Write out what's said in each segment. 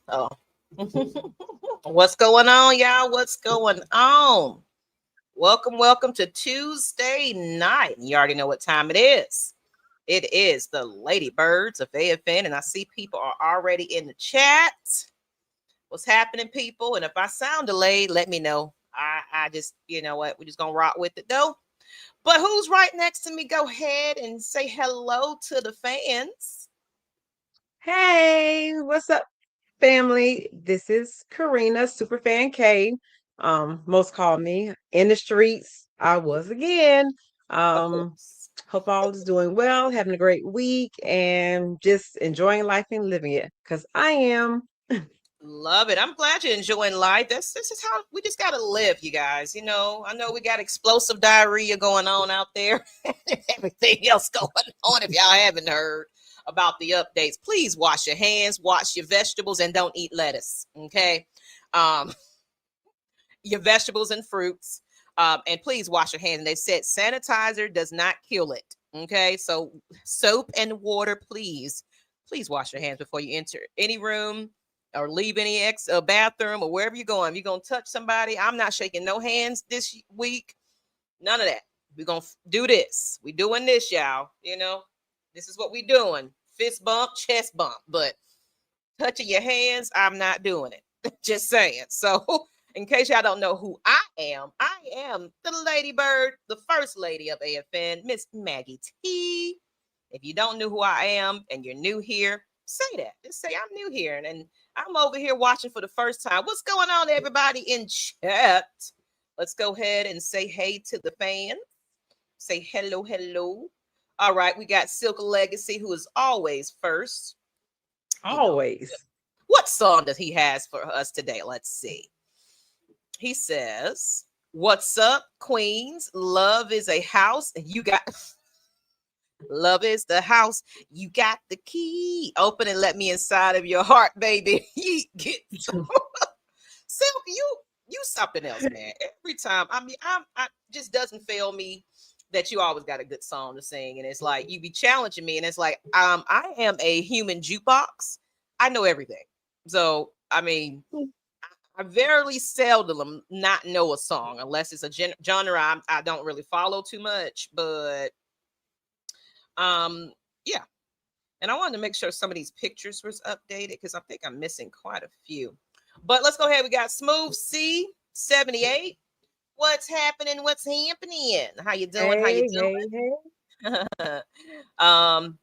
Oh. What's going on, y'all? What's going on? Welcome to Tuesday night. You already know what time it is. It is the Lady Birds of AFN, and I see people are already in the chat. What's happening, people? And if I sound delayed, let me know. I just, you know what, we're just gonna rock with it though. But who's right next to me? Go ahead and say hello to the fans. Hey, what's up, family? This is Karina, Superfan K. Most call me in the streets. I was again. Of Um, course. Hope all is doing well, having a great week, and just enjoying life and living it. Cause I am. Love it. I'm glad you're enjoying life. This is how we just gotta live, you guys. I know we got explosive diarrhea going on out there, and everything else going on. If y'all haven't heard about the updates, please wash your hands, wash your vegetables, and don't eat lettuce. Okay, um, your vegetables and fruits, and please wash your hands. And they said sanitizer does not kill it. Okay, so soap and water, please wash your hands before you enter any room or leave any bathroom or wherever you're going. If you're gonna touch somebody, I'm not shaking no hands this week. None of that. We're gonna do this. We doing this, y'all. This is what we doing. Fist bump, chest bump, but touching your hands, I'm not doing it. Just saying. So, in case y'all don't know who I am the Lady Bird, the first lady of AFN, Ms Maggie T. If you don't know who I am and you're new here, say that. Just say I'm new here and I'm over here watching for the first time. What's going on, everybody in chat? Let's go ahead and say hey to the fans. Say hello, hello. All right, we got Silk Legacy, who is always first. You know, Always. what song does he has for us today? Let's see. He says, "What's up, Queens? Love is a house, and you got love is the house. You got the key. Open and let me inside of your heart, baby." You get Silk. You something else, man. Every time, I mean, I just doesn't fail me that you always got a good song to sing, and it's like you be challenging me, and it's like I am a human jukebox. I know everything. So I mean, I very seldom not know a song unless it's a genre I don't really follow too much. But um, yeah. And I wanted to make sure some of these pictures was updated because I think I'm missing quite a few. But let's go ahead. We got Smooth C78. What's happening? What's happening? How you doing? How you Hey, hey, hey. doing?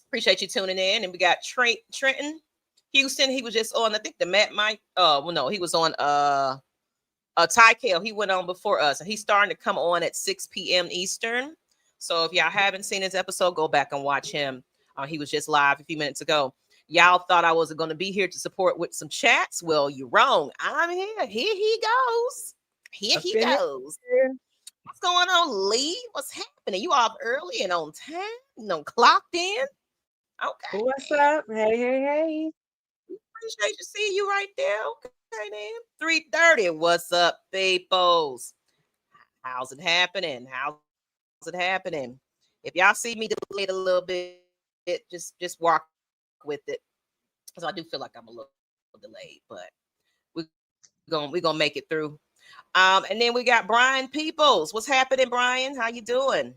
Appreciate you tuning in. And we got Trenton Houston. He was just on, I think the Matt Mike. Well, no, he was on Ty Kale. He went on before us, and he's starting to come on at 6 p.m. Eastern. So if y'all haven't seen his episode, go back and watch him. He was just live a few minutes ago. Y'all thought I wasn't going to be here to support with some chats. Well, you're wrong. I'm here. Here he goes. Here Up he in goes. here. What's going on, Lee? What's happening? You off early and on time? Clocked in? Okay, What's man. up? Hey, hey, hey. Appreciate you seeing you right there. Okay, then. 3:30. What's up, peoples? How's it happening? How's it happening? If y'all see me delayed a little bit, just walk with it. So I do feel like I'm a little delayed, but we're gonna make it through. And then we got Brian Peoples. What's happening, Brian? How you doing?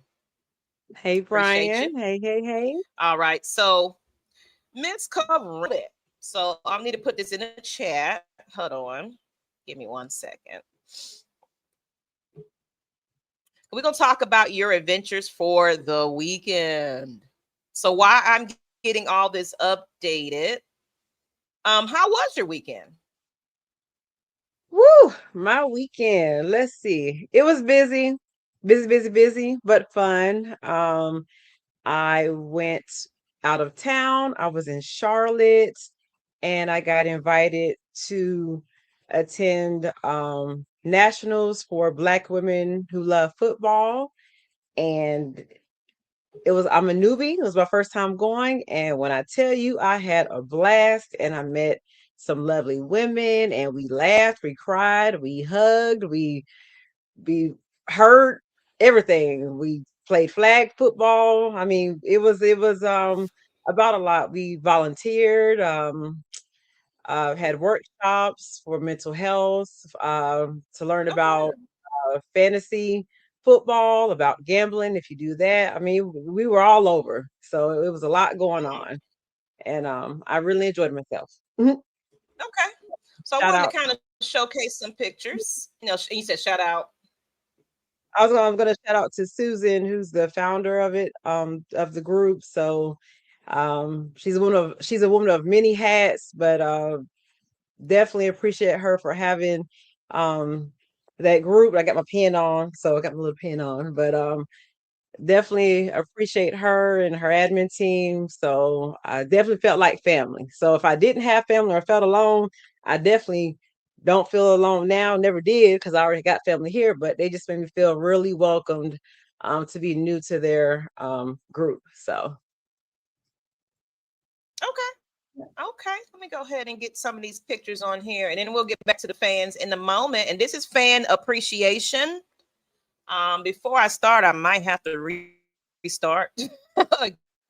Appreciate you. Hey, Brian. Hey, hey, All hey. right. So Miss Corinne. So I need to put this in the chat. Hold on. Give me 1 second. We're gonna talk about your adventures for the weekend. So while I'm getting all this updated, how was your weekend? Woo, my weekend. Let's see. It was busy, busy, busy, busy, but fun. I went out of town. I was in Charlotte and I got invited to attend nationals for Black women who love football. And I'm a newbie. It was my first time going. And when I tell you, I had a blast and I met some lovely women and we laughed, we cried, we hugged, we heard everything. We played flag football. I mean, it was about a lot. We volunteered. Had workshops for mental health, to learn Oh, about good. fantasy football, about gambling. If you do that, I mean, we were all over, so it was a lot going on, and I really enjoyed myself. Mhm. Okay. So I Shout wanted out! to kind of showcase some pictures. You know, you said shout out. I'm gonna shout out to Susan, who's the founder of the group. So, she's a woman of many hats, but definitely appreciate her for having um that group. I got my pen on, so I got my little pen on, but definitely appreciate her and her admin team. So I definitely felt like family. So if I didn't have family or felt alone, I definitely don't feel alone now. Never did, because I already got family here, but they just made me feel really welcomed, to be new to their group. So Okay. Okay. Let me go ahead and get some of these pictures on here, and then we'll get back to the fans in a moment. And this is fan appreciation. Before I start, I might have to restart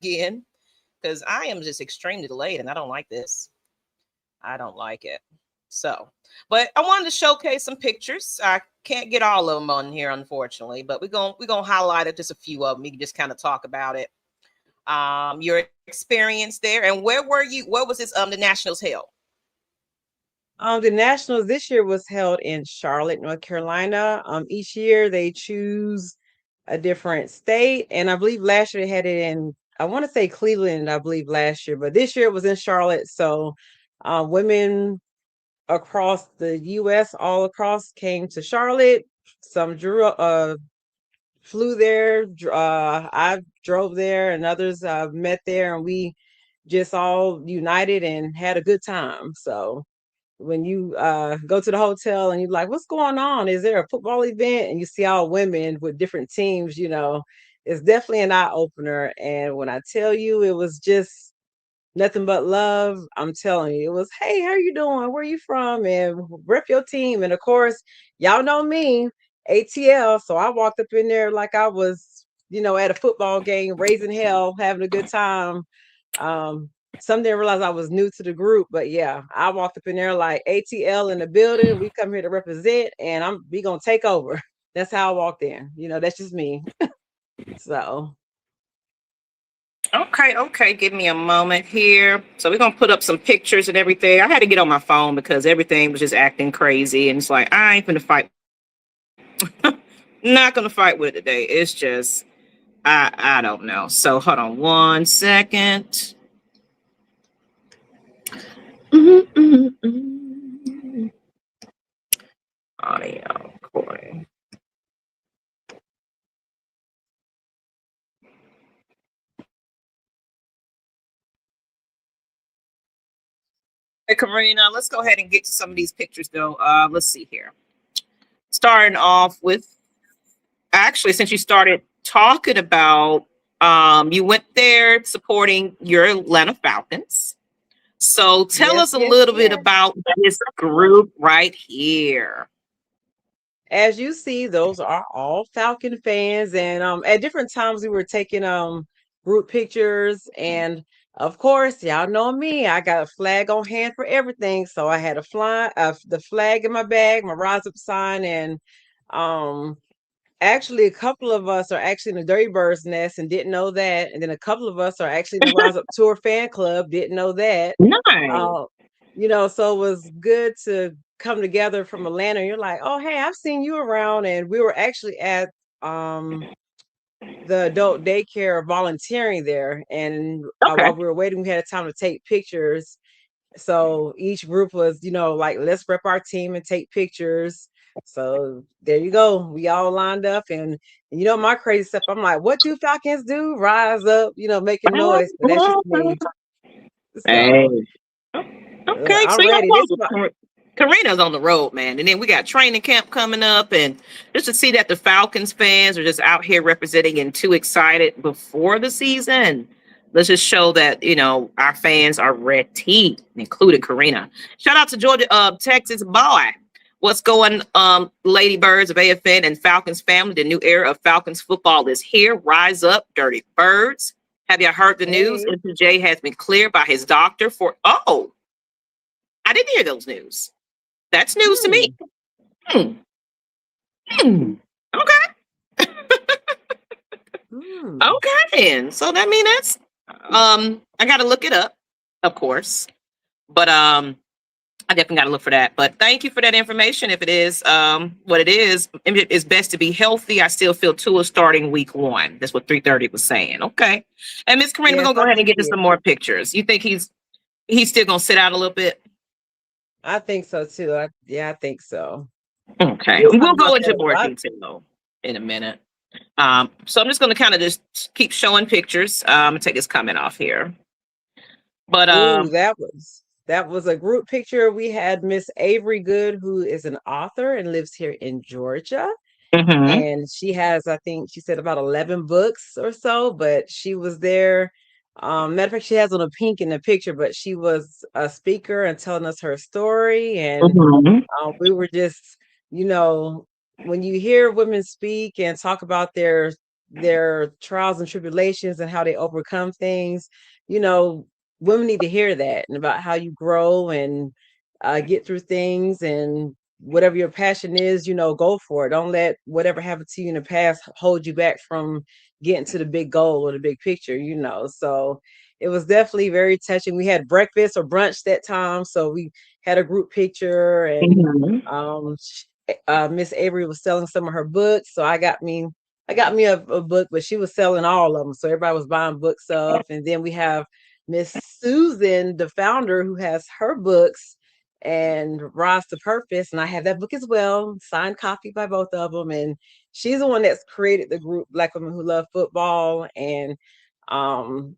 again because I am just extremely delayed, and I don't like this. I don't like it. So, but I wanted to showcase some pictures. I can't get all of them on here, unfortunately, but we're gonna highlight it, just a few of them. We can just kind of talk about it. Your experience there, and where were you? Where was this? The Nationals held. the Nationals this year was held in Charlotte, North Carolina. Each year they choose a different state, and I believe last year they had it in, I want to say Cleveland, I believe last year, but this year it was in Charlotte. So, women across the U.S., all across, came to Charlotte. Some flew there. I drove there, and others met there, and we just all united and had a good time. So when you go to the hotel and you're like, what's going on? Is there a football event? And you see all women with different teams, it's definitely an eye opener. And when I tell you, it was just nothing but love. I'm telling you, it was, hey, how you doing? Where you from? And rep your team. And of course, y'all know me, ATL. So I walked up in there like I was, at a football game, raising hell, having a good time. Um, some didn't realize I was new to the group, but yeah, I walked up in there like ATL in the building. We come here to represent, and we gonna take over. That's how I walked in. That's just me. So Okay, okay. Give me a moment here. So we're gonna put up some pictures and everything. I had to get on my phone because everything was just acting crazy, and it's like I ain't gonna fight. Not gonna fight with it today. It's just I don't know. So hold on one second. Audio recording. Hey, Karina, let's go ahead and get to some of these pictures though. Let's see here. Starting off with, actually, since you started talking about, you went there supporting your Atlanta Falcons. So tell yes, us a yes, little bit yes. about this group right here. As you see, those are all Falcon fans, and at different times we were taking group pictures, and of course, y'all know me. I got a flag on hand for everything, so I had the flag in my bag, my rise up sign, and um actually, a couple of us are actually in the Dirty Birds nest and didn't know that. And then a couple of us are actually in the Rise Up Tour fan club, didn't know that. Nice. Uh, so it was good to come together from Atlanta. You're like, oh, hey, I've seen you around. And we were actually at the adult daycare volunteering there. And Okay. while we were waiting, we had time to take pictures. So each group was, like, let's rep our team and take pictures. So there you go. We all lined up, and my crazy stuff. I'm like, what do Falcons do? Rise up, making noise. But that's just me. Hey. So Okay, so I'm ready. Karina's on the road, man. And then we got training camp coming up. And just to see that the Falcons fans are just out here representing and too excited before the season. Let's just show that, our fans are ready, including Karina. Shout out to Georgia, Texas boy. What's going, Lady Birds of AFN and Falcons family? The new era of Falcons football is here. Rise up, Dirty Birds. Have you heard the news? Hey, MPJ has been cleared by his doctor for, I didn't hear those news. That's news to me. Hmm. Hmm. Hmm. Okay. Hmm. Okay. And so that mean that's I gotta look it up, of course. But I definitely got to look for that. But thank you for that information. If it is what it is, it's best to be healthy. I still feel Tua starting week 1. That's what 330 was saying. Okay. And Miss Karina, we're Yes, gonna go I ahead and think get to he some is. more pictures. You think he's still gonna sit out a little bit? I think so too. Yeah, I think so. Okay. We'll talk We'll go about into that. more detail in a minute. So I'm just gonna kind of just keep showing pictures. I'm gonna take this comment off here. But Ooh, that was a group picture. We had Miss Avery Good, who is an author and lives here in Georgia. mhm. And she has, I think she said about 11 books or so, but she was there. Matter of fact, she has on a pink in the picture, but she was a speaker and telling us her story. And Mhm. we were just, you know, when you hear women speak and talk about their trials and tribulations and how they overcome things, you know, women need to hear that and about how you grow and get through things, and whatever your passion is, go for it. Don't let whatever happened to you in the past hold you back from getting to the big goal or the big picture. So it was definitely very touching. We had breakfast or brunch that time, so we had a group picture. And Mhm. Miss Avery was selling some of her books, so I got me a book, but she was selling all of them, so everybody was buying book stuff. And then we have Miss Susan, the founder, who has her books and Rise to Purpose, and I have that book as well, signed copy by both of them. And she's the one that's created the group Black Women Who Love Football. And um,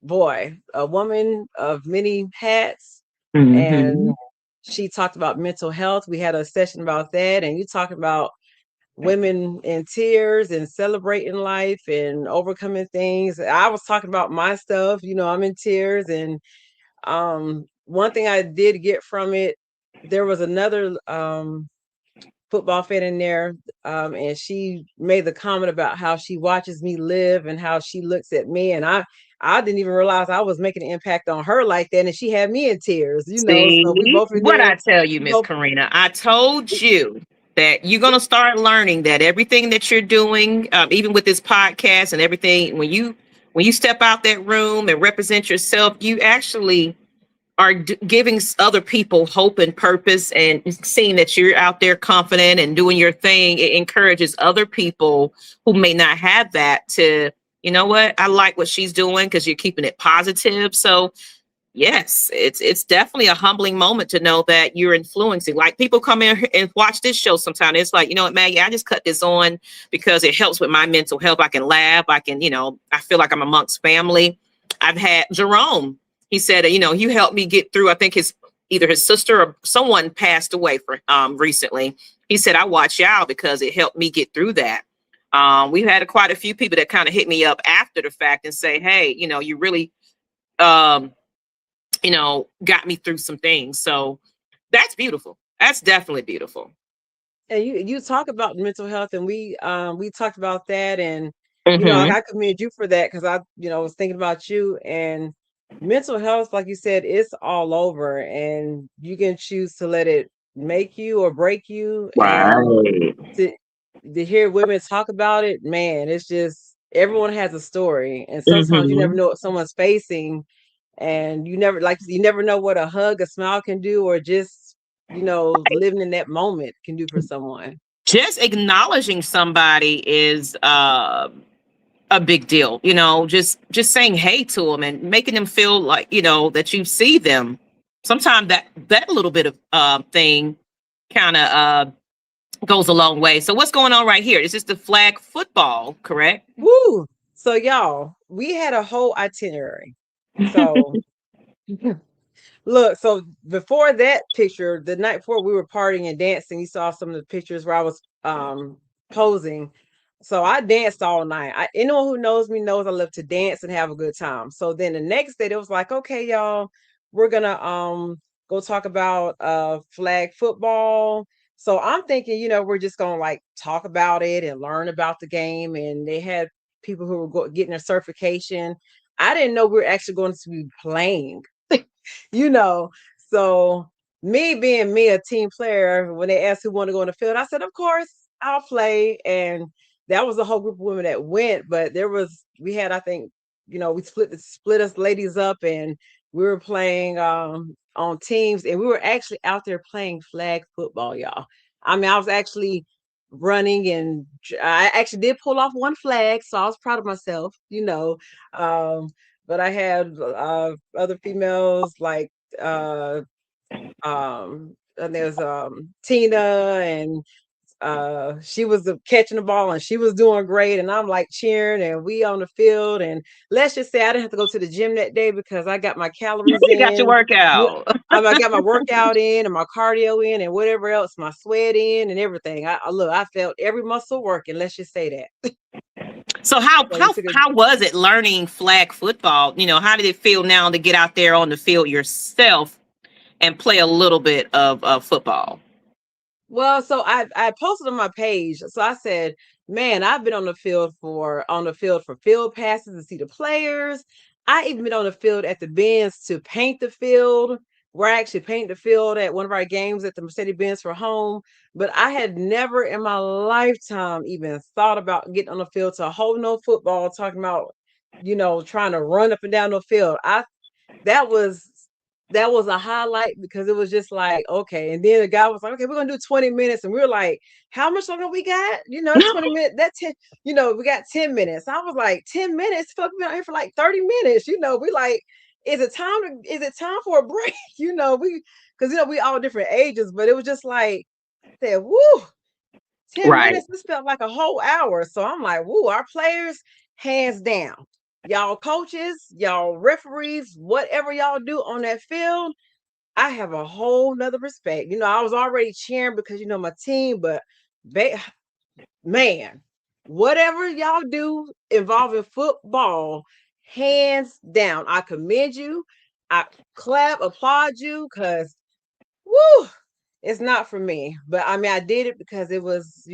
boy, a woman of many hats. And Mhm. she talked about mental health. We had a session about that, and you talking about women in tears and celebrating life and overcoming things. I was talking about my stuff. I'm in tears. And one thing I did get from it, there was another football fan in there, and she made the comment about how she watches me live and how she looks at me. And I didn't even realize I was making an impact on her like that, and she had me in tears. So we See both were what there. I tell you, We Miss both Karina. I told you that you're gonna start learning that everything that you're doing, even with this podcast and everything, when you step out that room and represent yourself, you actually are giving other people hope and purpose, and seeing that you're out there confident and doing your thing. It encourages other people who may not have that to, you know what, I like what she's doing, because you're keeping it positive. So yes, it's definitely a humbling moment to know that you're influencing. Like, people come in and watch this show sometimes. It's like, you know what, Maggie, I just cut this on because it helps with my mental health. I can laugh. I can, I feel like I'm amongst family. I've had Jerome. He said, you helped me get through. I think either his sister or someone passed away for recently. He said, I watch y'all because it helped me get through that. We've had quite a few people that kind of hit me up after the fact and say, hey, you really um got me through some things. So that's beautiful. That's definitely beautiful. And you talk about mental health, and we talked about that. And like, Mm-hmm. I commend you for that, because I was thinking about you. And mental health, like you said, it's all over, and you can choose to let it make you or break you. And Right. to hear women talk about it, man, it's just, everyone has a story, and sometimes you never Mm-hmm. know what someone's facing. And you never know what a hug, a smile can do, or just living in that moment can do for someone. Just acknowledging somebody is a big deal. Just saying hey to them and making them feel like that you see them. Sometimes that little bit of thing kind of goes a long way. So what's going on right here? Is this the flag football, correct? Woo! So y'all, we had a whole itinerary. So look, so before that picture, the night before, we were partying and dancing. You saw some of the pictures where I was posing. So I danced all night. Anyone who knows me knows I love to dance and have a good time. So then the next day, it was like, okay, y'all, we're gonna go talk about flag football. So I'm thinking, we're just gonna like talk about it and learn about the game. And they had people who were getting a certification. I didn't know we were actually going to be playing. you know. So me being me, a team player, when they asked who wanted to go on the field, I said, of course, I'll play. And that was a whole group of women that went, but we had, I think, we split us ladies up, and we were playing on teams, and we were actually out there playing flag football, y'all. I mean, I was actually running, and I actually did pull off one flag, so I was proud of myself. But I had other females like and there's Tina, and she was catching the ball, and she was doing great, and I'm like cheering, and we on the field. And let's just say I didn't have to go to the gym that day because I got my calories You got your in. workout. I got my workout in, and my cardio in, and whatever else, my sweat in, and everything. I felt every muscle working. Let's just say that. So how was it learning flag football? How did it feel now to get out there on the field yourself and play a little bit of football? Well, so I posted on my page. So I said, man, I've been on the field for field passes to see the players. I even been on the field at the Benz to paint the field. Where I actually paint the field at one of our games at the Mercedes-Benz for home. But I had never in my lifetime even thought about getting on the field to hold no football, talking about, trying to run up and down the field. That was a highlight, because it was just like, okay. And then the guy was like, okay, we're gonna do 20 minutes. And we were like, how much longer we got? 20 minutes, that's 10, we got 10 minutes. I was like, 10 minutes? Fuck, we out here for like 30 minutes. We like, is it time for a break? Because we all different ages, but it was just like, I said, woo, 10 Right. minutes, this felt like a whole hour. So I'm like, woo, our players, hands down. Y'all coaches, y'all referees, whatever y'all do on that field, I have a whole nother respect. I was already cheering because my team, but man, whatever y'all do involving football, hands down, I commend you. I applaud you, because woo, it's not for me. But I mean, I did it because it was,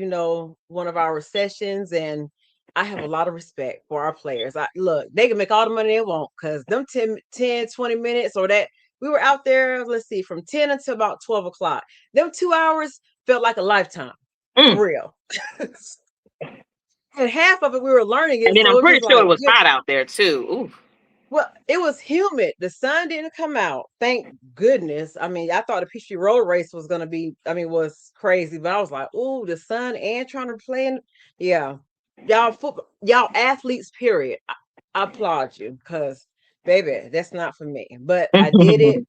one of our sessions, and I have a lot of respect for our players. Look, they can make all the money they want, because them 10, 20 minutes, or that we were out there, let's see, from 10 until about 12 o'clock. Them 2 hours felt like a lifetime, for real. And half of it we were learning it. And then so I'm pretty sure like, it was hot out there too. Ooh. Well, it was humid. The sun didn't come out. Thank goodness. I mean, I thought the Peachtree Road Race was going to be, was crazy, but I was like, ooh, the sun and trying to play. Yeah. Y'all athletes, period. I applaud you, because, baby, that's not for me. But I did it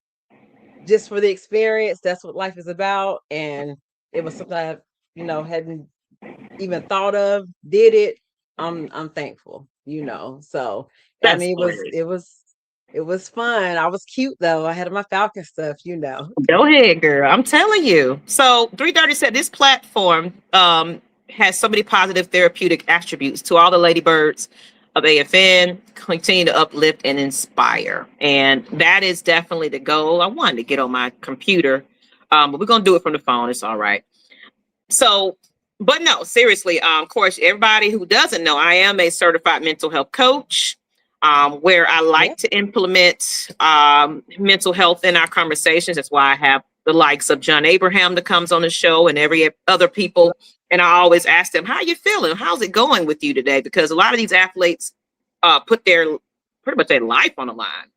just for the experience. That's what life is about. And it was something I, hadn't even thought of. Did it. I'm thankful, So That's I mean, it was fun. I was cute though. I had my Falcon stuff, Go ahead, girl. I'm telling you. So 330 said this platform has so many positive therapeutic attributes to all the ladybirds of AFN. Continue to uplift and inspire. And that is definitely the goal. I wanted to get on my computer, but we're going to do it from the phone. It's all right. So, but no, seriously, of course, everybody who doesn't know, I am a certified mental health coach, where I like to implement mental health in our conversations. That's why I have the likes of John Abraham that comes on the show, and every other people. And I always ask them, how are you feeling? How's it going with you today? Because a lot of these athletes put pretty much their life on the line,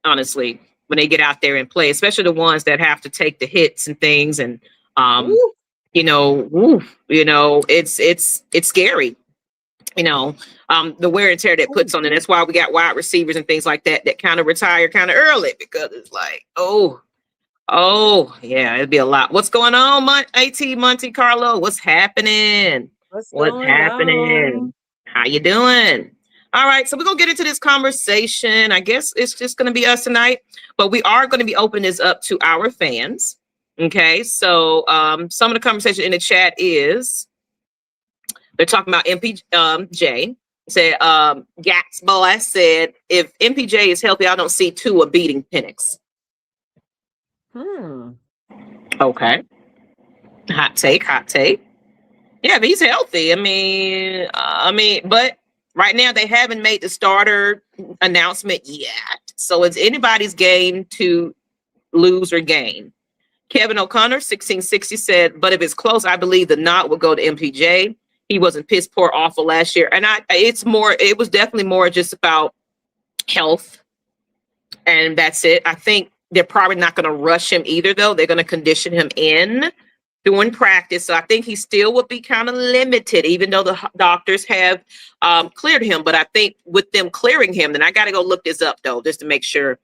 honestly, when they get out there and play, especially the ones that have to take the hits and things. And it's scary, the wear and tear that puts on it. That's why we got wide receivers and things like that kind of retire kind of early, because it's like, oh yeah, it'd be a lot. What's going on, Monte Carlo? What's happening? What's happening? On? How you doing? All right, so we're gonna get into this conversation. I guess it's just gonna be us tonight, but we are going to be opening this up to our fans. Okay, so some of the conversation in the chat is they're talking about MPJ. Said Gats Boy said, if MPJ is healthy, I don't see Tua beating Penix. Okay. Hot take. Yeah, but he's healthy. I mean, but right now they haven't made the starter announcement yet. So it's anybody's game to lose or gain. Kevin O'Connor, 1660 said, but if it's close, I believe the Nyght will go to MPJ. He wasn't piss poor awful last year. And it was definitely more just about health. And that's it. I think they're probably not going to rush him either, though. They're going to condition him in doing practice. So I think he still will be kind of limited, even though the doctors have cleared him. But I think with them clearing him, then I got to go look this up, though, just to make sure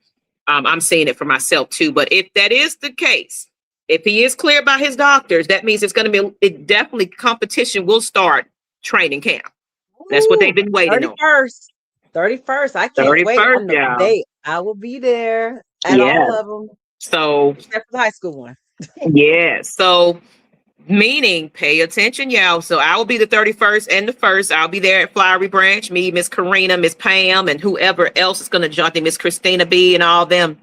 I'm seeing it for myself, too. But if that is the case, if he is cleared by his doctors, that means it's going to be definitely competition will start training camp. That's what they've been waiting 31st. 31st. I can't wait on the date. I will be there at all of them. So except for the high school one. Yeah. So meaning pay attention, y'all. So I will be the 31st and the 1st. I'll be there at Flowery Branch. Me, Miss Karina, Miss Pam, and whoever else is going to join. Miss Christina B and all them.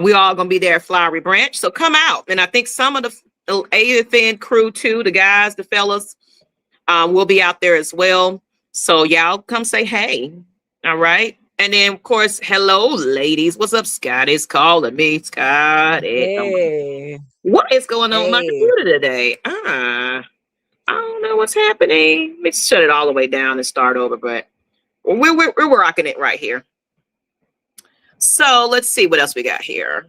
We all going to be there at Flowery Branch. So come out. And I think some of the AFN crew too, the guys, the fellas, will be out there as well. So y'all come say hey. All right. And then, of course, hello, ladies. What's up? Scotty's calling me. Scotty. Hey. What is going on with my computer today? I don't know what's happening. Let me shut it all the way down and start over, but we're rocking it right here. So let's see what else we got here.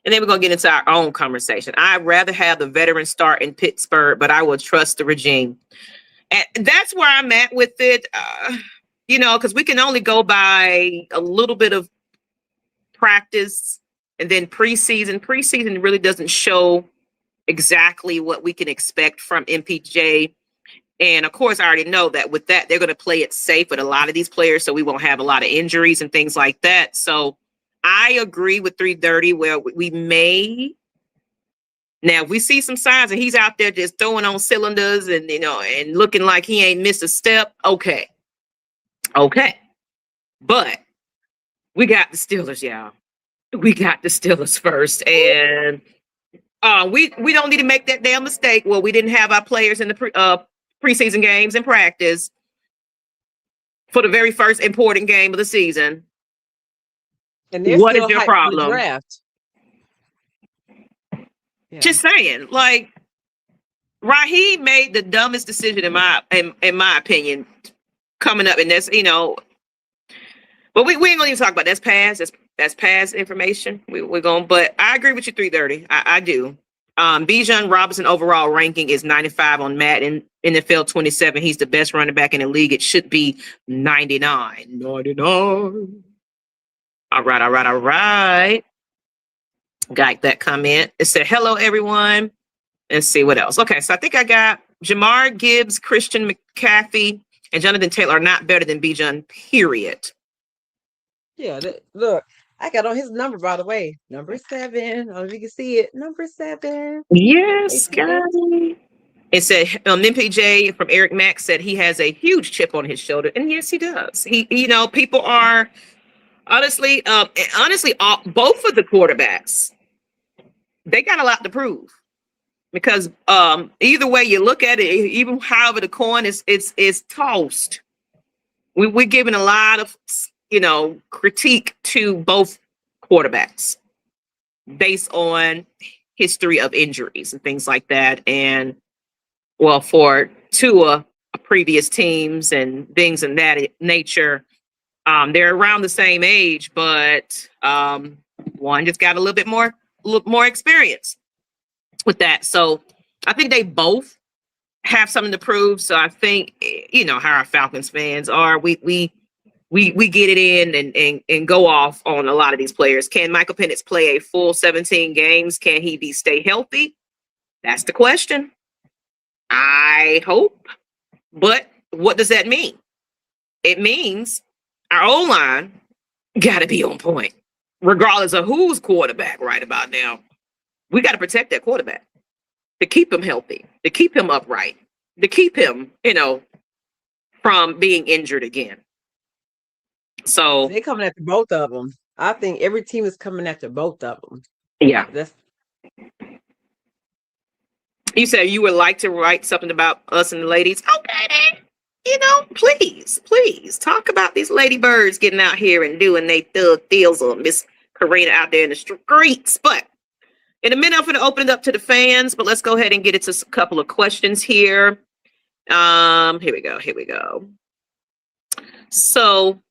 And then we're going to get into our own conversation. I'd rather have the veterans start in Pittsburgh, but I will trust the regime. And that's where I'm at with it. You know, because we can only go by a little bit of practice and then preseason. Preseason really doesn't show exactly what we can expect from MPJ. And of course, I already know that with that, they're going to play it safe with a lot of these players. So we won't have a lot of injuries and things like that. So I agree with 330 where we may. Now, if we see some signs and he's out there just throwing on cylinders and, you know, and looking like he ain't missed a step. Okay. Okay, but we got the Steelers, y'all. We got the Steelers first, and we don't need to make that damn mistake. Well, we didn't have our players in the preseason games and practice for the very first important game of the season. And what is your problem? Draft. Yeah. Just saying, like Raheem made the dumbest decision in my opinion. Coming up, and that's, you know, but we ain't gonna even talk about that's past information. We're going, but I agree with you 330. I do. Bijan Robinson overall ranking is 95 on Madden, NFL 27. He's the best running back in the league. It should be 99. 99. All right. Got that comment. It said, hello, everyone. Let's see what else. Okay, so I think I got Jamar Gibbs, Christian McCaffrey, and Jonathan Taylor are not better than Bijan, period. Yeah, look, I got on his number, by the way. Number 7. I don't know if you can see it. Number 7. Yes, guys. It said MPJ from Eric Mack said he has a huge chip on his shoulder. And yes, he does. He, you know, people are honestly, both of the quarterbacks, they got a lot to prove. Because either way you look at it, even however the coin is tossed, we're giving a lot of, you know, critique to both quarterbacks based on history of injuries and things like that. And well, for Tua, previous teams and things in that nature, they're around the same age, but one just got a little bit more experience with that. So I think they both have something to prove. So I think, you know, how our Falcons fans are, we get it in and go off on a lot of these players. Can Michael Penix play a full 17 games? Can he stay healthy? That's the question. I hope. But what does that mean? It means our O-line got to be on point, regardless of who's quarterback right about now. We got to protect that quarterback to keep him healthy, to keep him upright, to keep him, you know, from being injured again. So they're coming after both of them. I think every team is coming after both of them. Yeah. You said you would like to write something about us and the ladies. Okay, then. You know, please talk about these ladybirds getting out here and doing they thug deals on Miss Karina out there in the streets. But In a minute, I'm going to open it up to the fans, but let's go ahead and get into a couple of questions here. Here we go. Here we go. So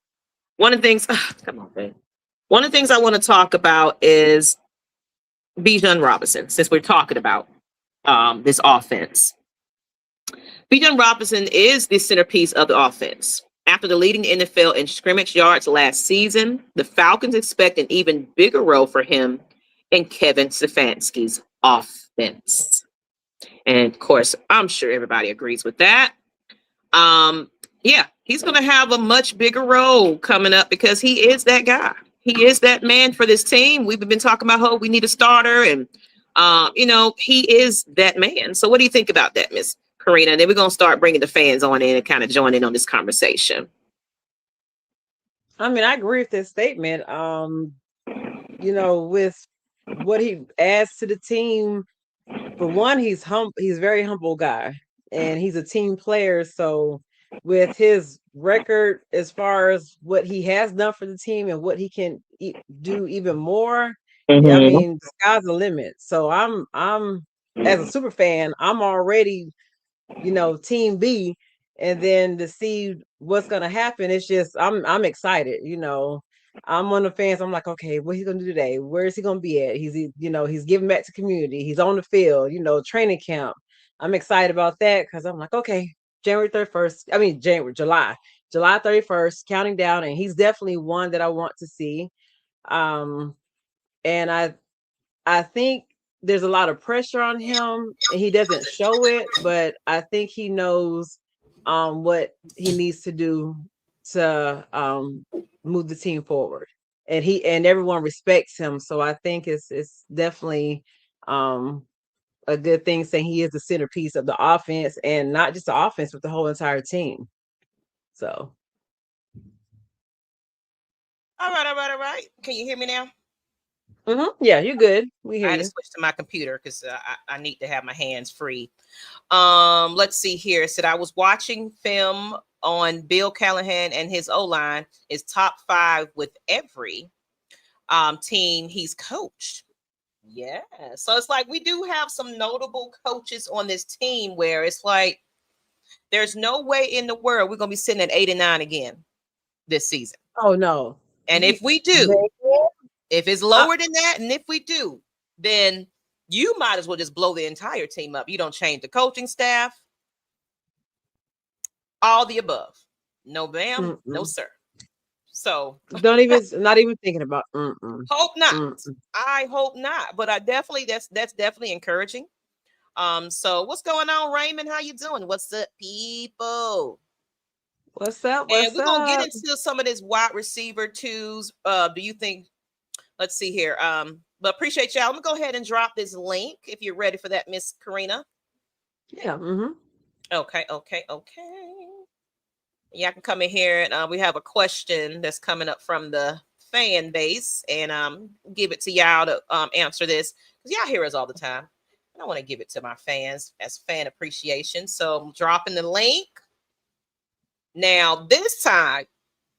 one of the things, come on, babe. One of the things I want to talk about is Bijan Robinson, since we're talking about this offense. Bijan Robinson is the centerpiece of the offense. After the leading NFL in scrimmage yards last season, the Falcons expect an even bigger role for him in Kevin Stefanski's offense. And of course, I'm sure everybody agrees with that. Yeah, he's going to have a much bigger role coming up because he is that guy. He is that man for this team. We've been talking about how we need a starter, and he is that man. So what do you think about that, Ms. Karina? And then we're going to start bringing the fans on in and kind of join in on this conversation. I mean, I agree with this statement. With what he adds to the team, for one, he's a very humble guy, and he's a team player. So with his record, as far as what he has done for the team and what he can do even more, I mean, the sky's the limit. So I'm as a super fan, I'm already, team B, and then to see what's gonna happen, it's just I'm excited. I'm one of the fans. I'm like, okay, what he's gonna do today? Where is he gonna be at? He's giving back to community. He's on the field. Training camp. I'm excited about that because I'm like, okay, July 31st, counting down, and he's definitely one that I want to see. And I think there's a lot of pressure on him, and he doesn't show it, but I think he knows what he needs to do to move the team forward, and everyone respects him. So I think it's definitely a good thing, saying he is the centerpiece of the offense, and not just the offense, but the whole entire team. So all right. Can you hear me now? Yeah, you're good. We hear I had you. to switch to my computer because I need to have my hands free. Let's see here. It said I was watching film on Bill Callahan, and his O-line is top 5 with every team he's coached. Yeah. So it's like we do have some notable coaches on this team where it's like there's no way in the world we're going to be sitting at 8-9 again this season. Oh, no. And if we do, if it's lower than that, and if we do, then you might as well just blow the entire team up. You don't change the coaching staff. All the above. No, ma'am. No, sir. So not even thinking about. Hope not. I hope not. But I definitely that's definitely encouraging. So what's going on, Raymond? How you doing? What's up, people? What's up? And we're gonna get into some of this wide receiver twos. Do you think? Let's see here. But appreciate y'all. I'm gonna go ahead and drop this link if you're ready for that, Miss Karina. Yeah. Okay. Yeah, I can come in here and we have a question that's coming up from the fan base, and give it to y'all to answer this because y'all hear us all the time. And I want to give it to my fans as fan appreciation. So I'm dropping the link. Now, this time,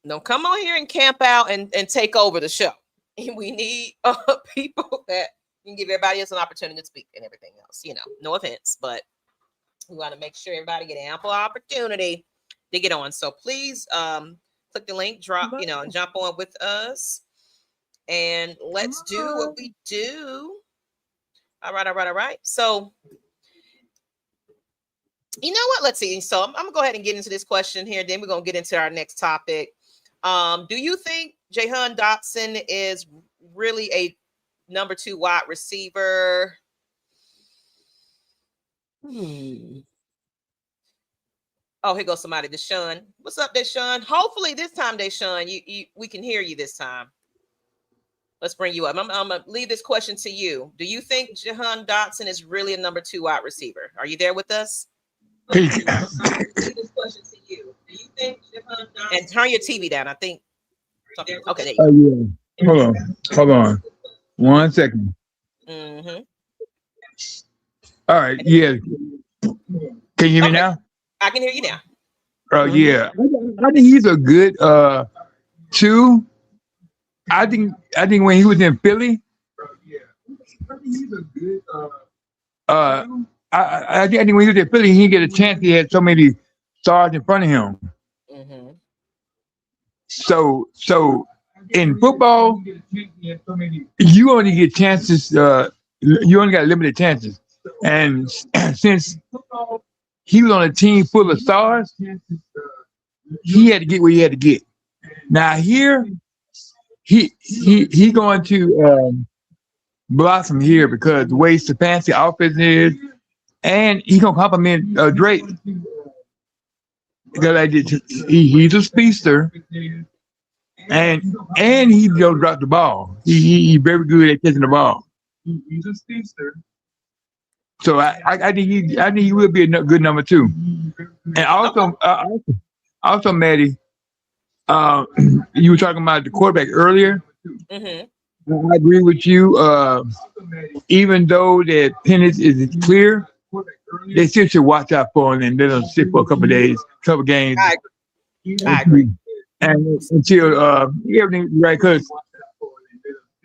don't come on here and camp out and take over the show. We need people that can give everybody else an opportunity to speak and everything else. No offense, but we want to make sure everybody get ample opportunity to get on. So please click the link, drop, and jump on with us. And let's do what we do. All right. So, you know what? Let's see. So I'm going to go ahead and get into this question here. Then we're going to get into our next topic. Do you think Jahan Dotson is really a number 2 wide receiver? Oh, here goes somebody, Deshaun. What's up, Deshaun? Hopefully this time, Deshaun, we can hear you this time. Let's bring you up. I'm going to leave this question to you. Do you think Jahan Dotson is really a number 2 wide receiver? Are you there with us? Leave this question to you. Do you think Jahan Dotson... And turn your TV down, I think. Okay, there you go. Yeah. Hold on. 1 second. Mm-hmm. All right. Yeah. Can you hear me now? I can hear you now. Oh, yeah. I think he's a good 2. I think when he was in Philly, I think when he was at Philly, he didn't get a chance. He had so many stars in front of him. Mm-hmm. So in football, you only get chances. You only got limited chances, and since he was on a team full of stars, he had to get what he had to get. Now here, he going to blossom here because the way Stefanski offense is, and he gonna compliment Drake because he's a speedster, and he go drop the ball. He's very good at catching the ball. He's a speedster. So I think he will be a good number 2. And also Maddie, you were talking about the quarterback earlier. Mm-hmm. I agree with you. Even though that Penix is clear, they still should watch out for him and let him sit for a couple of days, couple of games. I agree. And until everything right, because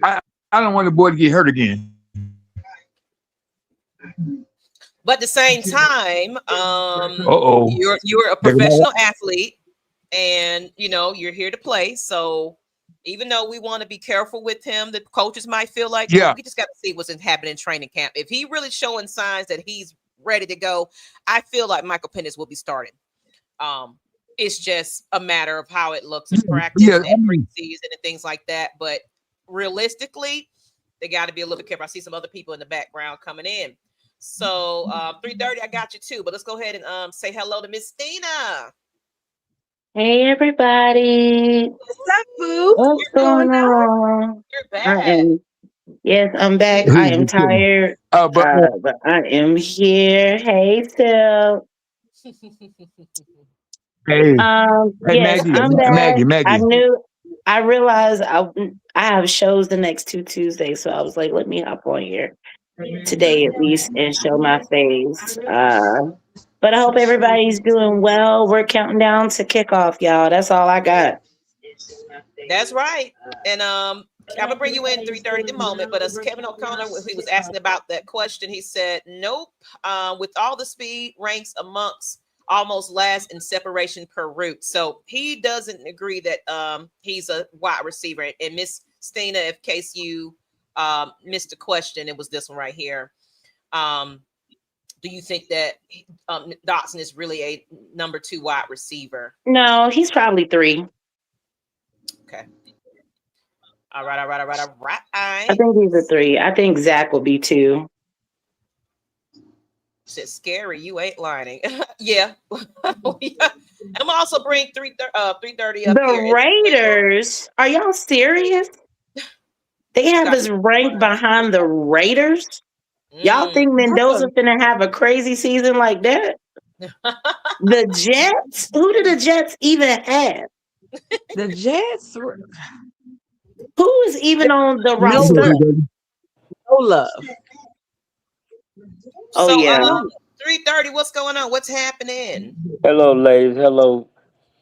I don't want the boy to get hurt again. But at the same time, Uh-oh. you're a professional athlete, and you're here to play. So even though we want to be careful with him, the coaches might feel like, Yeah, we just got to see what's happening in training camp. If he really showing signs that he's ready to go, I feel like Michael Penix will be starting. It's just a matter of how it looks in practice and preseason and things like that. But realistically, they got to be a little bit careful. I see some other people in the background coming in. So 3:30, I got you too. But let's go ahead and say hello to Miss Stina. Hey everybody. What's up, boo? What's going on? You're back. Yes, I'm back. I am tired. but But I am here. Hey Phil. hey, Yes, Maggie, I'm back. Maggie. I realized I have shows the next 2 Tuesdays, so I was like, let me hop on here today at least and show my face. But I hope everybody's doing well. We're counting down to kickoff, y'all. That's all I got. That's right. And I'm gonna bring you in 3:30 in a moment. But as Kevin O'Connor, he was asking about that question, he said, nope. With all the speed, ranks amongst almost last in separation per route. So he doesn't agree that he's a wide receiver. And Miss Stina, in case you missed the question, it was this one right here. Do you think that Dotson is really a number 2 wide receiver? No, he's probably 3. Okay. All right. I think he's a 3. I think Zach will be 2. Shit, scary. You ain't lying. Yeah. I'm also bring 3:30 up The here. Raiders? Are y'all serious? They have us ranked behind the Raiders? Y'all think Mendoza finna have a crazy season like that? The Jets? Who do the Jets even have? The Jets. Who is even on the roster? No love. Oh, so, yeah. 3:30, what's going on? What's happening? Hello, ladies. Hello,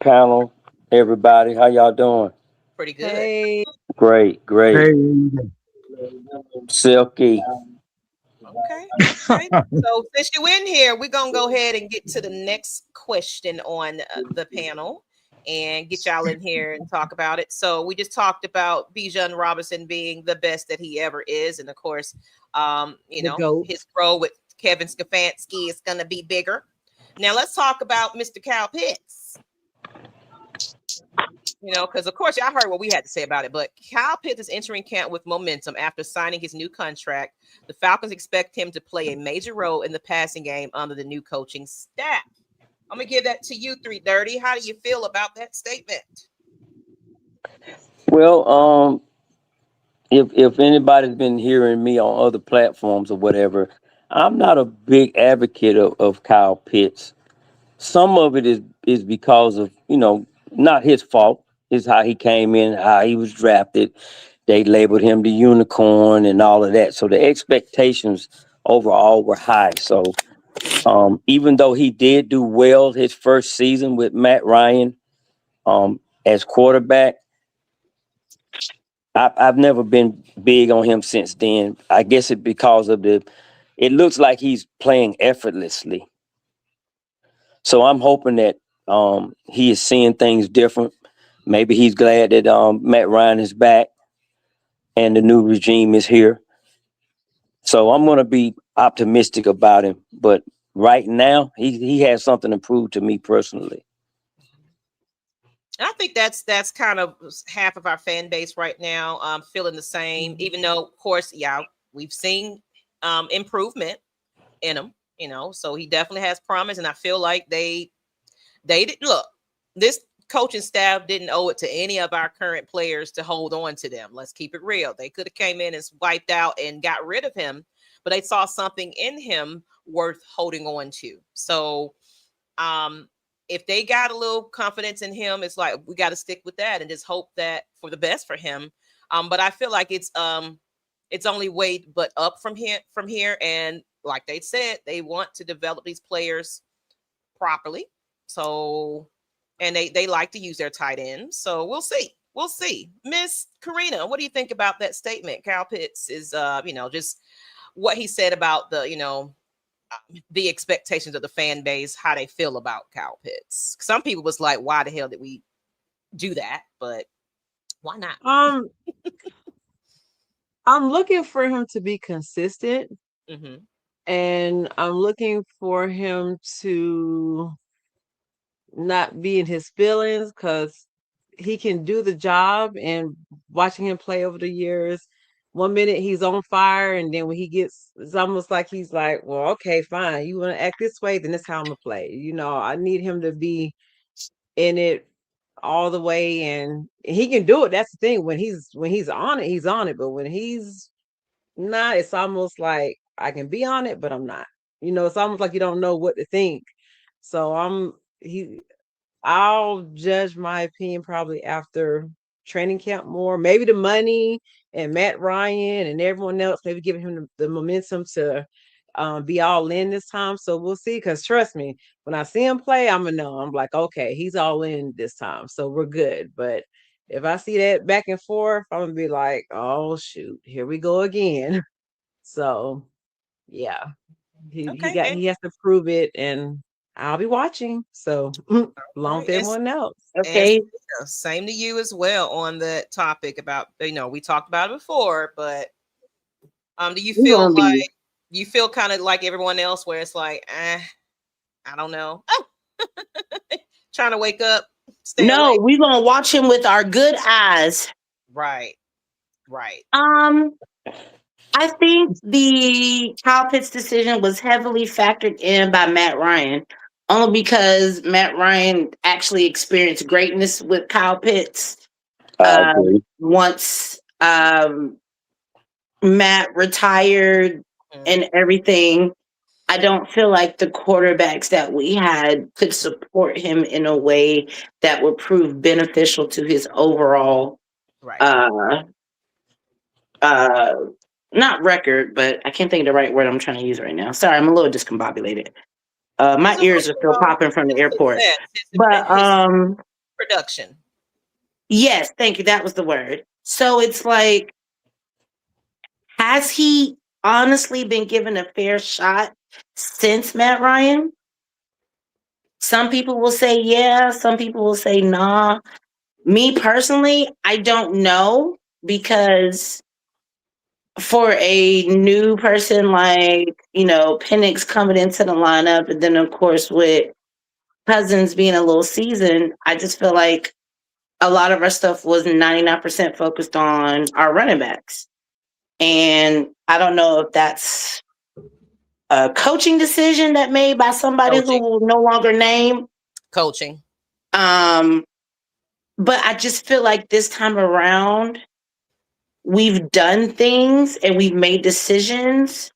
panel. Everybody, how y'all doing? Pretty good. Hey. Great. Hey. Silky. Okay. So since you in here, we're gonna go ahead and get to the next question on the panel and get y'all in here and talk about it. So we just talked about Bijan Robinson being the best that he ever is, and of course, his role with Kevin Stefanski is gonna be bigger. Now let's talk about Mr. Kyle Pitts. Because of course y'all heard what we had to say about it, but Kyle Pitts is entering camp with momentum after signing his new contract. The Falcons expect him to play a major role in the passing game under the new coaching staff. I'm gonna give that to you, 3:30. How do you feel about that statement? Well, if anybody's been hearing me on other platforms or whatever, I'm not a big advocate of Kyle Pitts. Some of it is because of not his fault. Is how he came in, how he was drafted. They labeled him the unicorn and all of that. So the expectations overall were high. So even though he did do well his first season with Matt Ryan as quarterback, I've never been big on him since then. I guess it because of it looks like he's playing effortlessly. So I'm hoping that he is seeing things different. Maybe he's glad that Matt Ryan is back and the new regime is here. So I'm gonna be optimistic about him. But right now, he has something to prove to me personally. I think that's kind of half of our fan base right now, feeling the same. Even though, of course, yeah, we've seen improvement in him. So he definitely has promise, and I feel like they did look. This coaching staff didn't owe it to any of our current players to hold on to them. Let's keep it real. They could have came in and wiped out and got rid of him, but they saw something in him worth holding on to. So, if they got a little confidence in him, it's like we got to stick with that and just hope that for the best for him. But I feel like it's only way but up from here. And like they said, they want to develop these players properly. So, and they like to use their tight ends. So we'll see. We'll see. Miss Karina, what do you think about that statement? Kyle Pitts is, just what he said about the expectations of the fan base, how they feel about Kyle Pitts. Some people was like, why the hell did we do that? But why not? I'm looking for him to be consistent. Mm-hmm. And I'm looking for him to not be in his feelings, because he can do the job. And watching him play over the years, one minute he's on fire, and then when it's almost like he's like, well, okay, fine, you want to act this way, then that's how I'm gonna play. I need him to be in it all the way, and he can do it. That's the thing. When he's on it, he's on it. But when he's not, it's almost like I can be on it, but I'm not. It's almost like you don't know what to think. So I'll judge my opinion probably after training camp more. Maybe the money and Matt Ryan and everyone else, maybe giving him the momentum to be all in this time. So we'll see. Because trust me, when I see him play, I'm going to know. I'm like, okay, he's all in this time. So we're good. But if I see that back and forth, I'm going to be like, oh, shoot, here we go again. So, yeah, he has to prove it, and I'll be watching. So, along with everyone else. Okay. Same to you as well on the topic about, we talked about it before, but do you feel kind of like everyone else where it's like, I don't know. Trying to wake up. No, we're going to watch him with our good eyes. Right. I think the Kyle Pitts decision was heavily factored in by Matt Ryan, only because Matt Ryan actually experienced greatness with Kyle Pitts. Once Matt retired and everything, I don't feel like the quarterbacks that we had could support him in a way that would prove beneficial to his overall not record, but I can't think of the right word I'm trying to use right now. Sorry, I'm a little discombobulated. My ears are still popping from the airport. But production. Yes, thank you. That was the word. So it's like, has he honestly been given a fair shot since Matt Ryan? Some people will say yeah, some people will say nah. Me personally, I don't know, because for a new person like, Penix coming into the lineup, and then of course with Cousins being a little seasoned, I just feel like a lot of our stuff was 99% focused on our running backs. And I don't know if that's a coaching decision that made by somebody who will no longer name. Coaching. But I just feel like this time around, we've done things and we've made decisions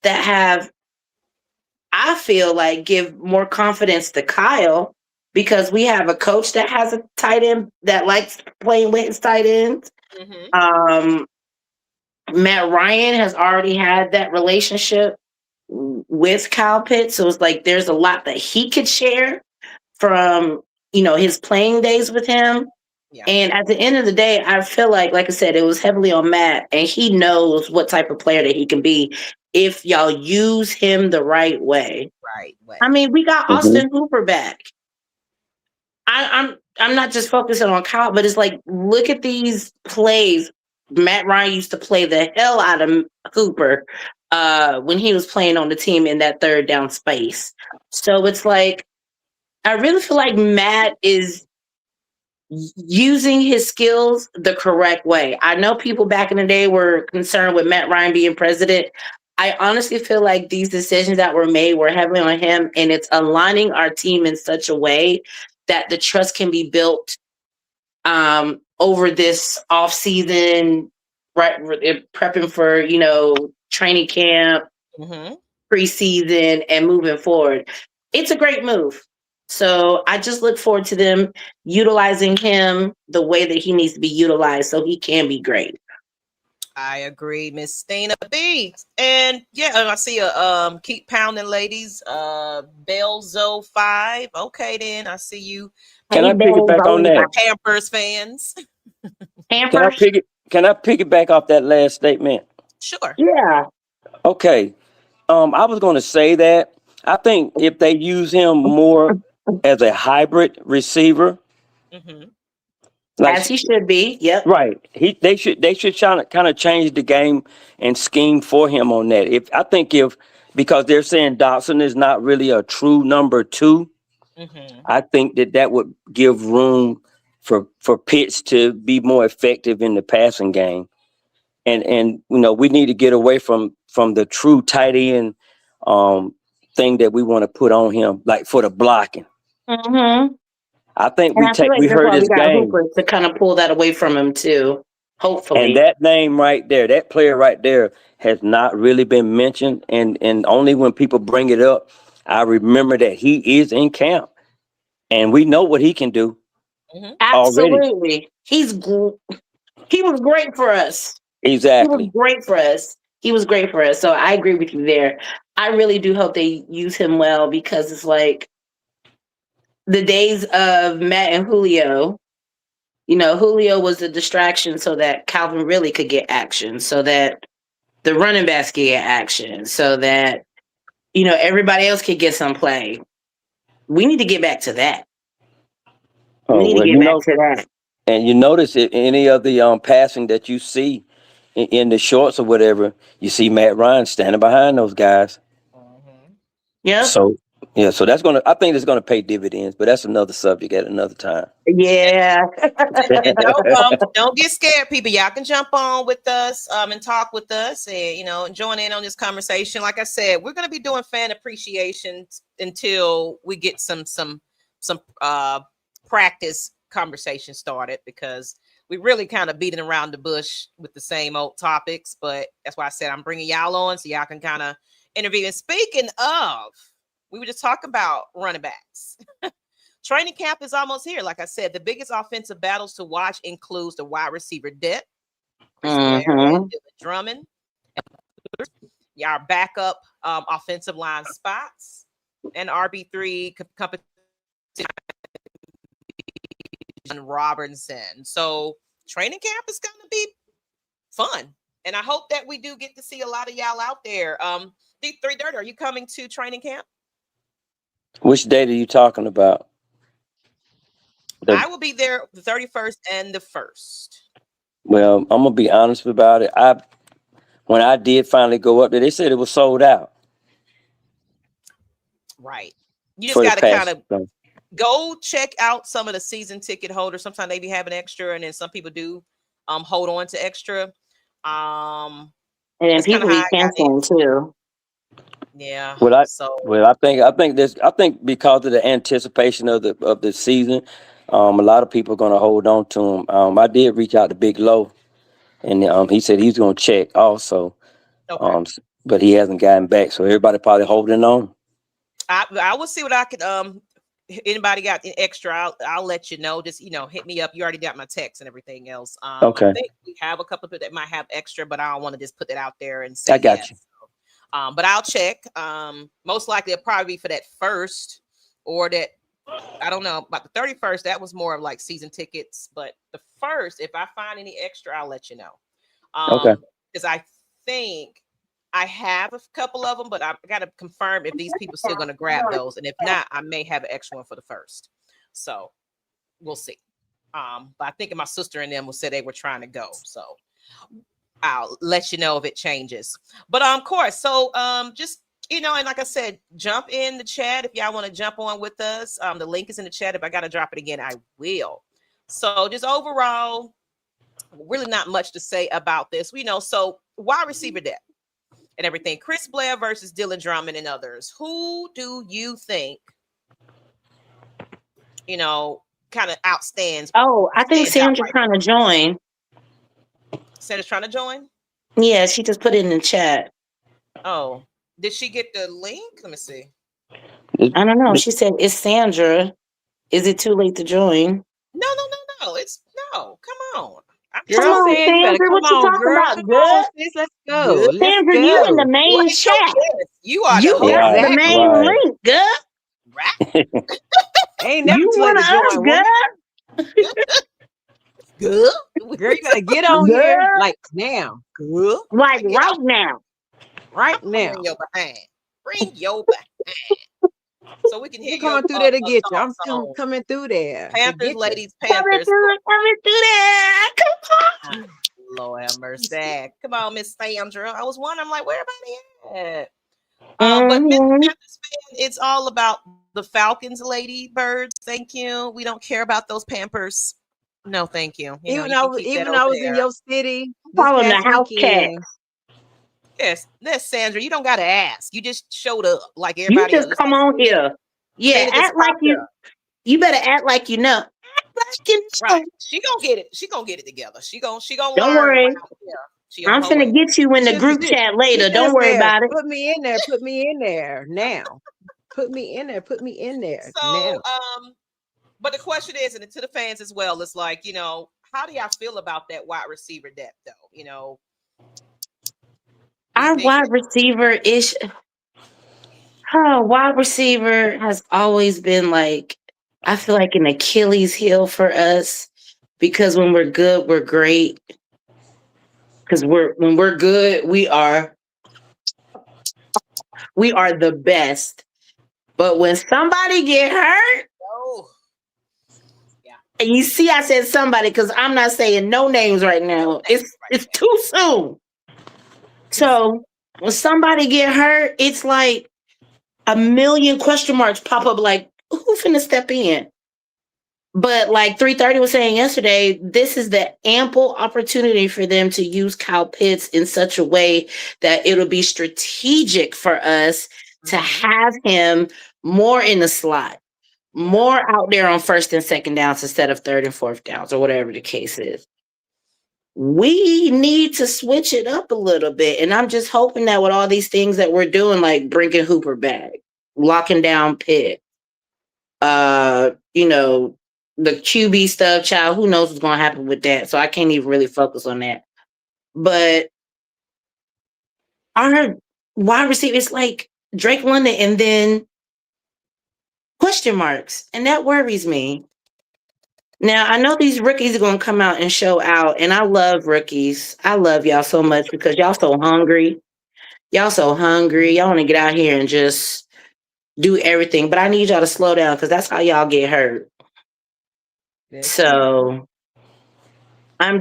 that have, I feel like, give more confidence to Kyle, because we have a coach that has a tight end that likes playing with his tight ends. Mm-hmm. Matt Ryan has already had that relationship with Kyle Pitts, so it's like there's a lot that he could share from his playing days with him. Yeah. And at the end of the day, I feel like I said, it was heavily on Matt, and he knows what type of player that he can be if y'all use him the right way. Right way. I mean, we got Mhm. Austin Hooper back. I'm not just focusing on Kyle, but it's like, look at these plays. Matt Ryan used to play the hell out of Hooper when he was playing on the team in that third down space. So it's like, I really feel like Matt is using his skills the correct way. I know people back in the day were concerned with Matt Ryan being president. I honestly feel like these decisions that were made were heavily on him, and it's aligning our team in such a way that the trust can be built over this off season, right? Prepping for, training camp, Mm-hmm. preseason, and moving forward. It's a great move. So I just look forward to them utilizing him the way that he needs to be utilized so he can be great. I agree, Miss Stina B. And yeah, I see a keep pounding ladies. Belzo 5. Okay, then I see you. Can I piggyback on that? Pampers fans. Pampers? Can I piggyback off that last statement? Sure. Yeah. Okay. I was going to say that I think if they use him more as a hybrid receiver, Mm-hmm. As he should be. Yep. Right. They should kind of change the game and scheme for him on that. Because they're saying Dotson is not really a true number 2, Mm-hmm. I think that would give room for Pitts to be more effective in the passing game. And we need to get away from the true tight end thing that we want to put on him, like for the blocking. Mm-hmm. I think and I feel like we that's heard why we his got game. Hooper to kind of pull that away from him too. Hopefully. And that name right there, that player right there, has not really been mentioned. And only when people bring it up, I remember that he is in camp, and we know what he can do. Mm-hmm. Absolutely, already. He was great for us. Exactly. He was great for us. So I agree with you there. I really do hope they use him well, because it's like the days of Matt and Julio. Julio was a distraction so that Calvin really could get action, so that the running backs could get action, so that, everybody else could get some play. We need to get back to that. We need to get back to that. And you notice any of the passing that you see in the shorts or whatever, you see Matt Ryan standing behind those guys. Mm-hmm. Yeah. So that's I think it's gonna pay dividends, but that's another subject at another time. Yeah. Don't get scared, people. Y'all can jump on with us and talk with us, and join in on this conversation. Like I said, we're gonna be doing fan appreciation until we get some practice conversation started, because we really kind of beating around the bush with the same old topics. But that's why I said I'm bringing y'all on so y'all can kind of interview. And speaking of, we were just talking about running backs. Training camp is almost here. Like I said, the biggest offensive battles to watch includes the wide receiver depth, Drummond, our backup offensive line spots, and RB3 competition. Robinson. So training camp is going to be fun, and I hope that we do get to see a lot of y'all out there. D3 Dirt, are you coming to training camp? Which date are you talking about? I will be there the 31st and the 1st. Well, I'm gonna be honest about it. When I did finally go up there, they said it was sold out. Right. You just got to kind of go check out some of the season ticket holders. Sometimes they be having extra, and then some people do hold on to extra. And then people be canceling too. Yeah. I think because of the anticipation of the season, a lot of people are going to hold on to him. I did reach out to Big Low, and he said he's going to check also. Okay. But he hasn't gotten back, so everybody probably holding on. I will see what I could. Anybody got extra? I'll let you know. Just hit me up. You already got my text and everything else. Okay. I think we have a couple of people that might have extra, but I don't want to just put that out there and say. I got you. But I'll check. Most likely it'll probably be for that first or that I don't know about the 31st. That was more of like season tickets, but the first, if I find any extra, I'll let you know. Okay. Because I think I have a couple of them, but I got to confirm if these people still going to grab those, and if not, I may have an extra one for the first. So we'll see. But I think my sister and them will say they were trying to go, so I'll let you know if it changes. But of course, so just and like I said, jump in the chat if y'all want to jump on with us. The link is in the chat. If I got to drop it again, I will. So just overall, really not much to say about this. So wide receiver depth and everything. Chris Blair versus Dylan Drummond and others. Who do you think, kind of outstands? Oh, I think Sandra's trying to join. Sandra's trying to join? Yeah, she just put it in the chat. Oh, did she get the link? Let me see. I don't know. She said, "It's Sandra. Is it too late to join?" No. Come on. Girl, Come on, Sandra. What you talking girl. about, Come girl? on, sis. Let's go. Let's Sandra, go. you in the main chat. You are you the got the main right. link, girl. Right. Ain't never You too late to join, girl? Good. Girl, you gotta get on here like now. Good. Like right now. Right now. Bring your behind. Bring your behind. So we can hear I'm coming through there to get you. I'm song. coming through there. Panthers, ladies, Coming Panthers. through there. Come on. Lord have mercy. Come on, Miss Sandra. I was wondering, I'm like, where everybody at? But Miss Panthers fan, it's all about the Falcons, lady birds. Thank you. We don't care about those Pampers. No, thank you. Even though I was in your city this Following the past house weekend. Yes, Sandra. You don't gotta ask. You just showed up like You everybody just else. come on here. Yeah, act like you better act like you know. Act like you know. Right. She gonna get it. She gonna get it together. She gonna Don't learn. worry. She on I'm her finna way. get you in the group chat later. Don't worry about it. Put me in there. Put me in there now. Put me in there. Put me in there now. So, but the question is, and to the fans as well, it's like, how do y'all feel about that wide receiver depth, though? Our wide receiver is wide receiver has always been like, I feel like an Achilles heel for us, because when we're good, we're great. Because when we're good, we are the best. But when somebody get hurt, and you see, I said somebody because I'm not saying no names right now. It's too soon. So when somebody get hurt, it's like a million question marks pop up. Like, who finna step in? But like 330 was saying yesterday, this is the ample opportunity for them to use Kyle Pitts in such a way that it'll be strategic for us to have him more in the slot, more out there on first and second downs instead of third and fourth downs, or whatever the case is. We need to switch it up a little bit. And I'm just hoping that with all these things that we're doing, like bringing Hooper back, locking down Pitt, the QB stuff, child, who knows what's going to happen with that. So I can't even really focus on that. But our wide receiver is like Drake London and then question marks. And that worries me. Now, I know these rookies are going to come out and show out. And I love rookies. I love y'all so much because y'all so hungry. Y'all so hungry. Y'all want to get out here and just do everything. But I need y'all to slow down because that's how y'all get hurt. So I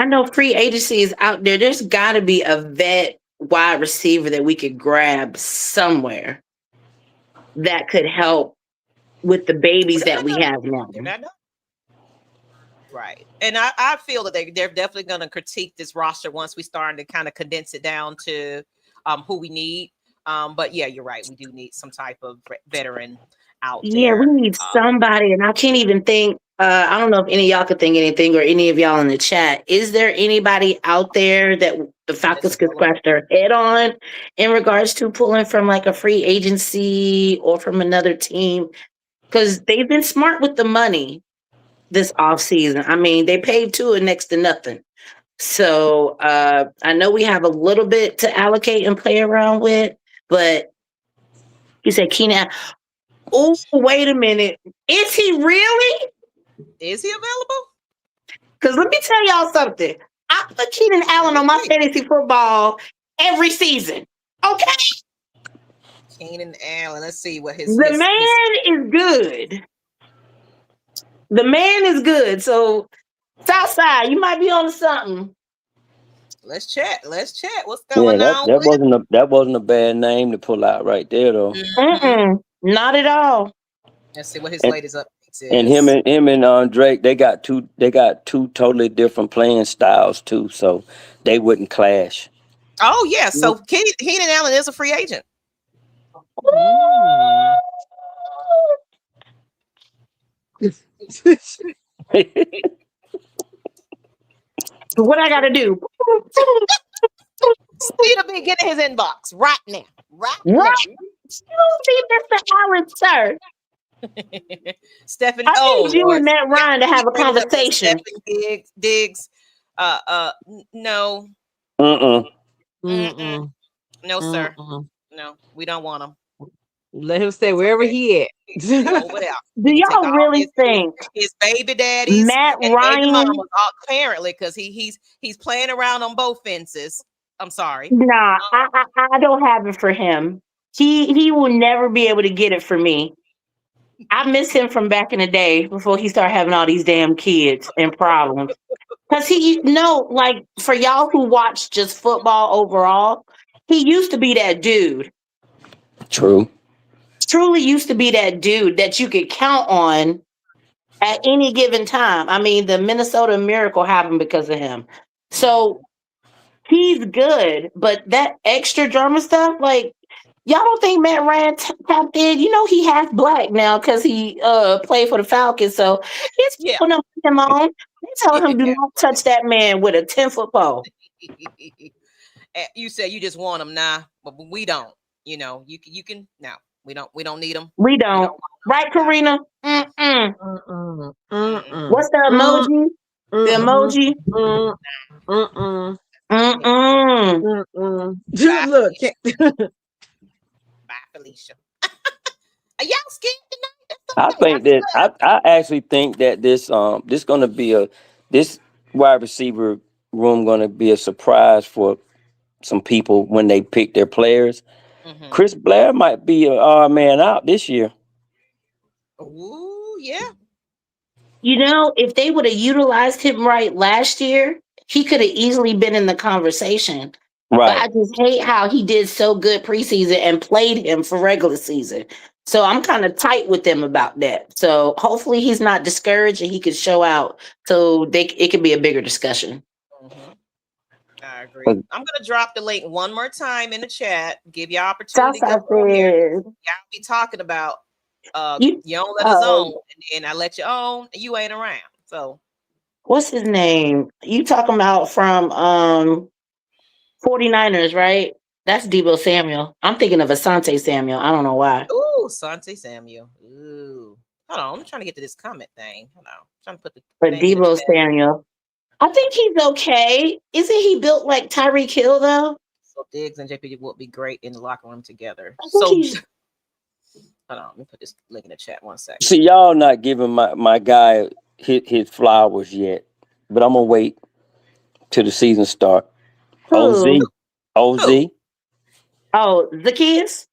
know free agency is out there. There's got to be a vet wide receiver that we could grab somewhere that could help with the babies that we have now. Right. And I feel that they're definitely going to critique this roster once we start to kind of condense it down to who we need. But yeah, you're right. We do need some type of veteran out there. Yeah, we need somebody. And I can't even think. I don't know if any of y'all could think anything, or any of y'all in the chat. Is there anybody out there that the Falcons could scratch their head on in regards to pulling from like a free agency or from another team? Because they've been smart with the money this offseason. I mean, they paid Tua next to nothing. So I know we have a little bit to allocate and play around with, but you said Keenan. Oh, wait a minute. Is he really? Is he available? Because let me tell y'all something. I put Keenan Allen on my fantasy football every season. Okay? Keenan Allen. Let's see what his The man is good. The man is good. So, Southside, you might be on something. Let's chat. What's going Yeah, on? that wasn't a bad name to pull out right there though. Mhm. Not at all. Let's see what his And, latest updates and is. him and Drake, they got two totally different playing styles too, so they wouldn't clash. Oh yeah, so Keenan Allen is a free agent. What I got to do? Steve will be getting his inbox right now. Right now. Excuse me, Mr. Allen, sir. Stephanie. I need you Lord. and Matt Ryan to have a Bringing up this conversation. Stephanie Diggs. No. Mm-mm. No, sir. No, we don't want him. Let him stay wherever he at. Over there. Do y'all really think his baby daddies Matt and baby Ryan? mamas apparently because he's playing around on both fences. I'm sorry. Nah, I don't have it for him. He will never be able to get it for me. I miss him from back in the day before he started having all these damn kids and problems. Because like for y'all who watch just football overall, he used to be that dude. True. Truly used to be that dude that you could count on at any given time. I mean, the Minnesota Miracle happened because of him. So he's good, but that extra drama stuff, like, y'all don't think Matt Ryan tapped in? You know he half black now because he played for the Falcons. So he's putting him on. They tell him do not touch that man with a 10-foot pole. You said you just want him now, but we don't. You know, you can no. We don't need him. We don't. Right, Karina? What's the emoji? The emoji? Look. Bye, Felicia. Are y'all scared tonight? I think that I actually think that this gonna be this wide receiver room gonna be a surprise for some people when they pick their players. Mm-hmm. Chris Blair might be an odd man out this year. Ooh, yeah. You know, if they would have utilized him right last year, he could have easily been in the conversation. Right. But I just hate how he did so good preseason and played him for regular season. So I'm kind of tight with them about that. So hopefully he's not discouraged and he can show out so it can be a bigger discussion. Mm-hmm. I agree. I'm gonna drop the link one more time in the chat. Give you opportunity to go on here. Y'all be talking about you don't let us on, and I let you on, and you ain't around. So what's his name? You talking about from 49ers, right? That's Deebo Samuel. I'm thinking of Asante Samuel. I don't know why. Ooh, Asante Samuel. Ooh. Hold on, I'm trying to get to this comment thing. Hold on. I'm trying to put the Deebo Samuel. I think he's okay. Isn't he built like Tyreek Hill though? So Diggs and JP would be great in the locker room together. So hold on, let me put this link in the chat 1 second. See, y'all not giving my guy his flowers yet, but I'm gonna wait till the season start. OZ. Oh, Zacchaeus.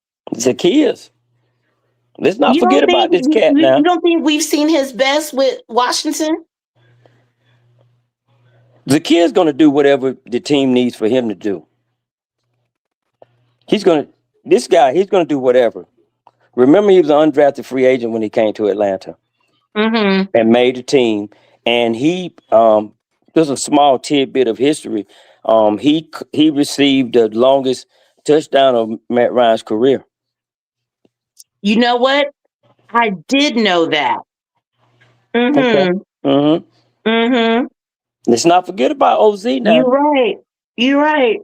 Let's not forget about this cat now. You don't think we've seen his best with Washington? Zacchaeus gonna do whatever the team needs for him to do. He's gonna do whatever. Remember, he was an undrafted free agent when he came to Atlanta and made the team. And he, there's a small tidbit of history. He received the longest touchdown of Matt Ryan's career. You know what? I did know that. Okay. Let's not forget about OZ now. You're right.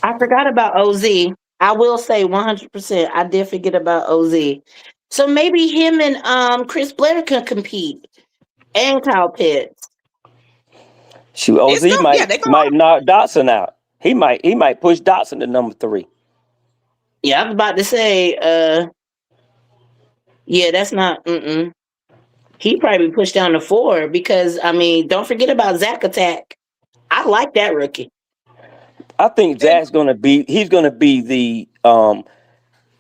I forgot about OZ. I will say 100%. I did forget about OZ. So maybe him and Chris Blair can compete, and Kyle Pitts. Shoot, OZ might knock Dotson out. He might push Dotson to number 3. Yeah, I was about to say Yeah, that's not. He probably pushed down to 4 because I mean, don't forget about Zach Attack. I like that rookie. I think And Zach's he's gonna be the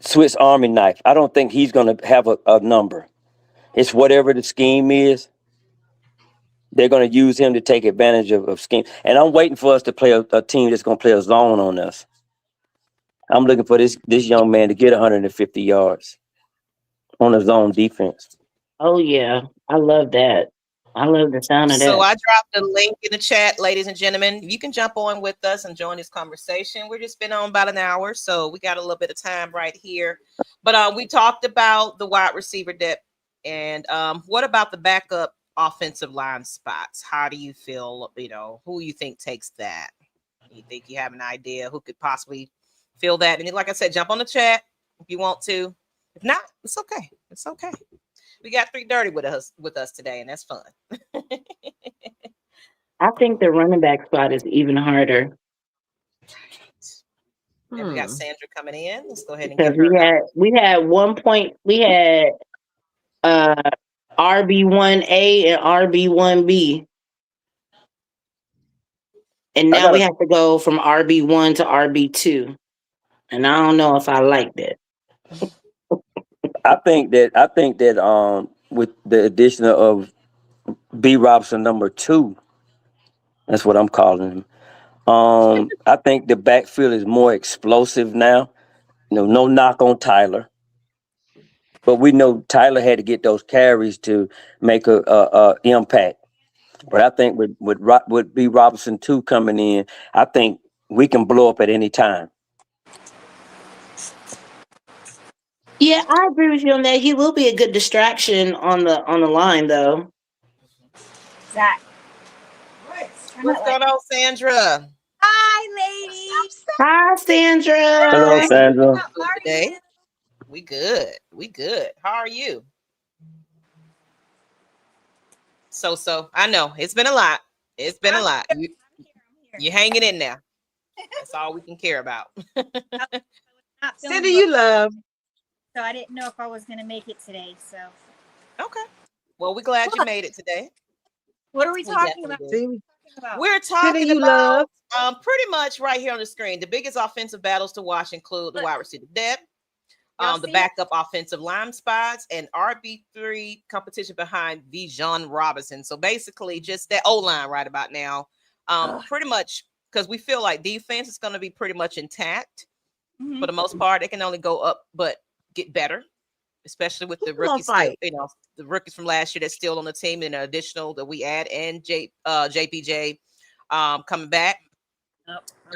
Swiss Army knife. I don't think he's gonna have a number. It's whatever the scheme is. They're gonna use him to take advantage of scheme. And I'm waiting for us to play a team that's gonna play a zone on us. I'm looking for this young man to get 150 yards on a zone defense. Oh yeah, I love that. I love the sound of so that. I dropped a link in the chat, ladies and gentlemen. You can jump on with us and join this conversation. We're just been on about an hour, so we got a little bit of time right here. But we talked about the wide receiver depth, and what about the backup offensive line spots? How do you feel? You know, who you think takes that? You think you have an idea who could possibly fill that? And like I said, jump on the chat if you want to. If not, it's okay. It's okay. We got 3 Dirty with us today, and that's fun. I think the running back spot is even harder And we got Sandra coming in. Let's go ahead and because get her up. we had 1 point we had uh RB1A and RB1B, and I now got we a have to go from RB1 to RB2, and I don't know if I like that. I think that with the addition of B Robinson number 2, that's what I'm calling him. I think the backfield is more explosive now. No knock on Tyler, but we know Tyler had to get those carries to make a impact. But I think with B Robinson 2 coming in, I think we can blow up at any time. Yeah, I agree with you on that. He will be a good distraction on the line, though. Zach. What's going on, Sandra? Hi, ladies. Hi, Hello, Sandra. Sandra. How are Today, you? we good. We good. How are you? So. I know it's been a lot. It's been a lot. I'm here. You hanging in there. That's all we can care about. I was not feeling Cindy, well, you love. so I didn't know if I was going to make it today. So, Okay. Well, we're glad you made it today. what are we We talking definitely about? do. See, We're Cindy, talking you love. about pretty much right here on the screen. The biggest offensive battles to watch include the Look, wide receiver depth, y'all the see? backup offensive line spots, and RB3 competition behind Bijan Robinson. So basically, just that O line right about now. Pretty much because we feel like defense is going to be pretty much intact for the most part. It can only go up, but get better, especially with the Who's gonna rookies still, fight? the rookies from last year that's still on the team, and additional that we add, and JPJ coming back.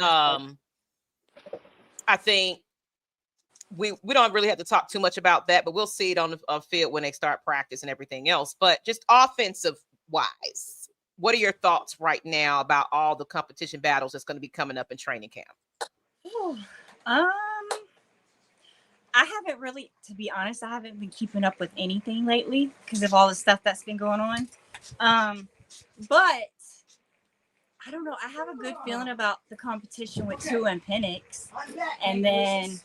Um, I think we don't really have to talk too much about that, but we'll see it on the field when they start practice and everything else. But just offensive wise, what are your thoughts right now about all the competition battles that's going to be coming up in training camp? I haven't really, to be honest, I haven't been keeping up with anything lately because of all the stuff that's been going on. But I don't know. I have a good feeling about the competition with Tua and Penix, and then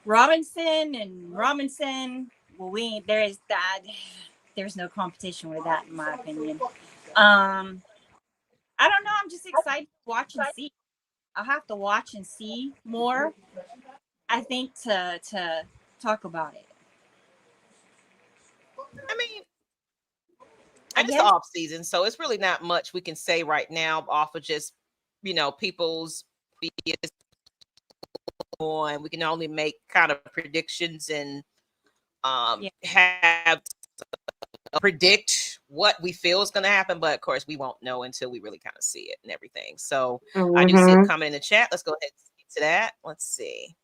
Robinson. Well, there's no competition with that, in my opinion. I don't know. I'm just excited to watch and see. I'll have to watch and see more, I think, to talk about it. I mean, I and it's guess. off season, so it's really not much we can say right now off of just people's on. We can only make kind of predictions and have predict what we feel is going to happen, but of course we won't know until we really kind of see it and everything. So I do see it coming in the chat. Let's go ahead and speak to that. Let's see.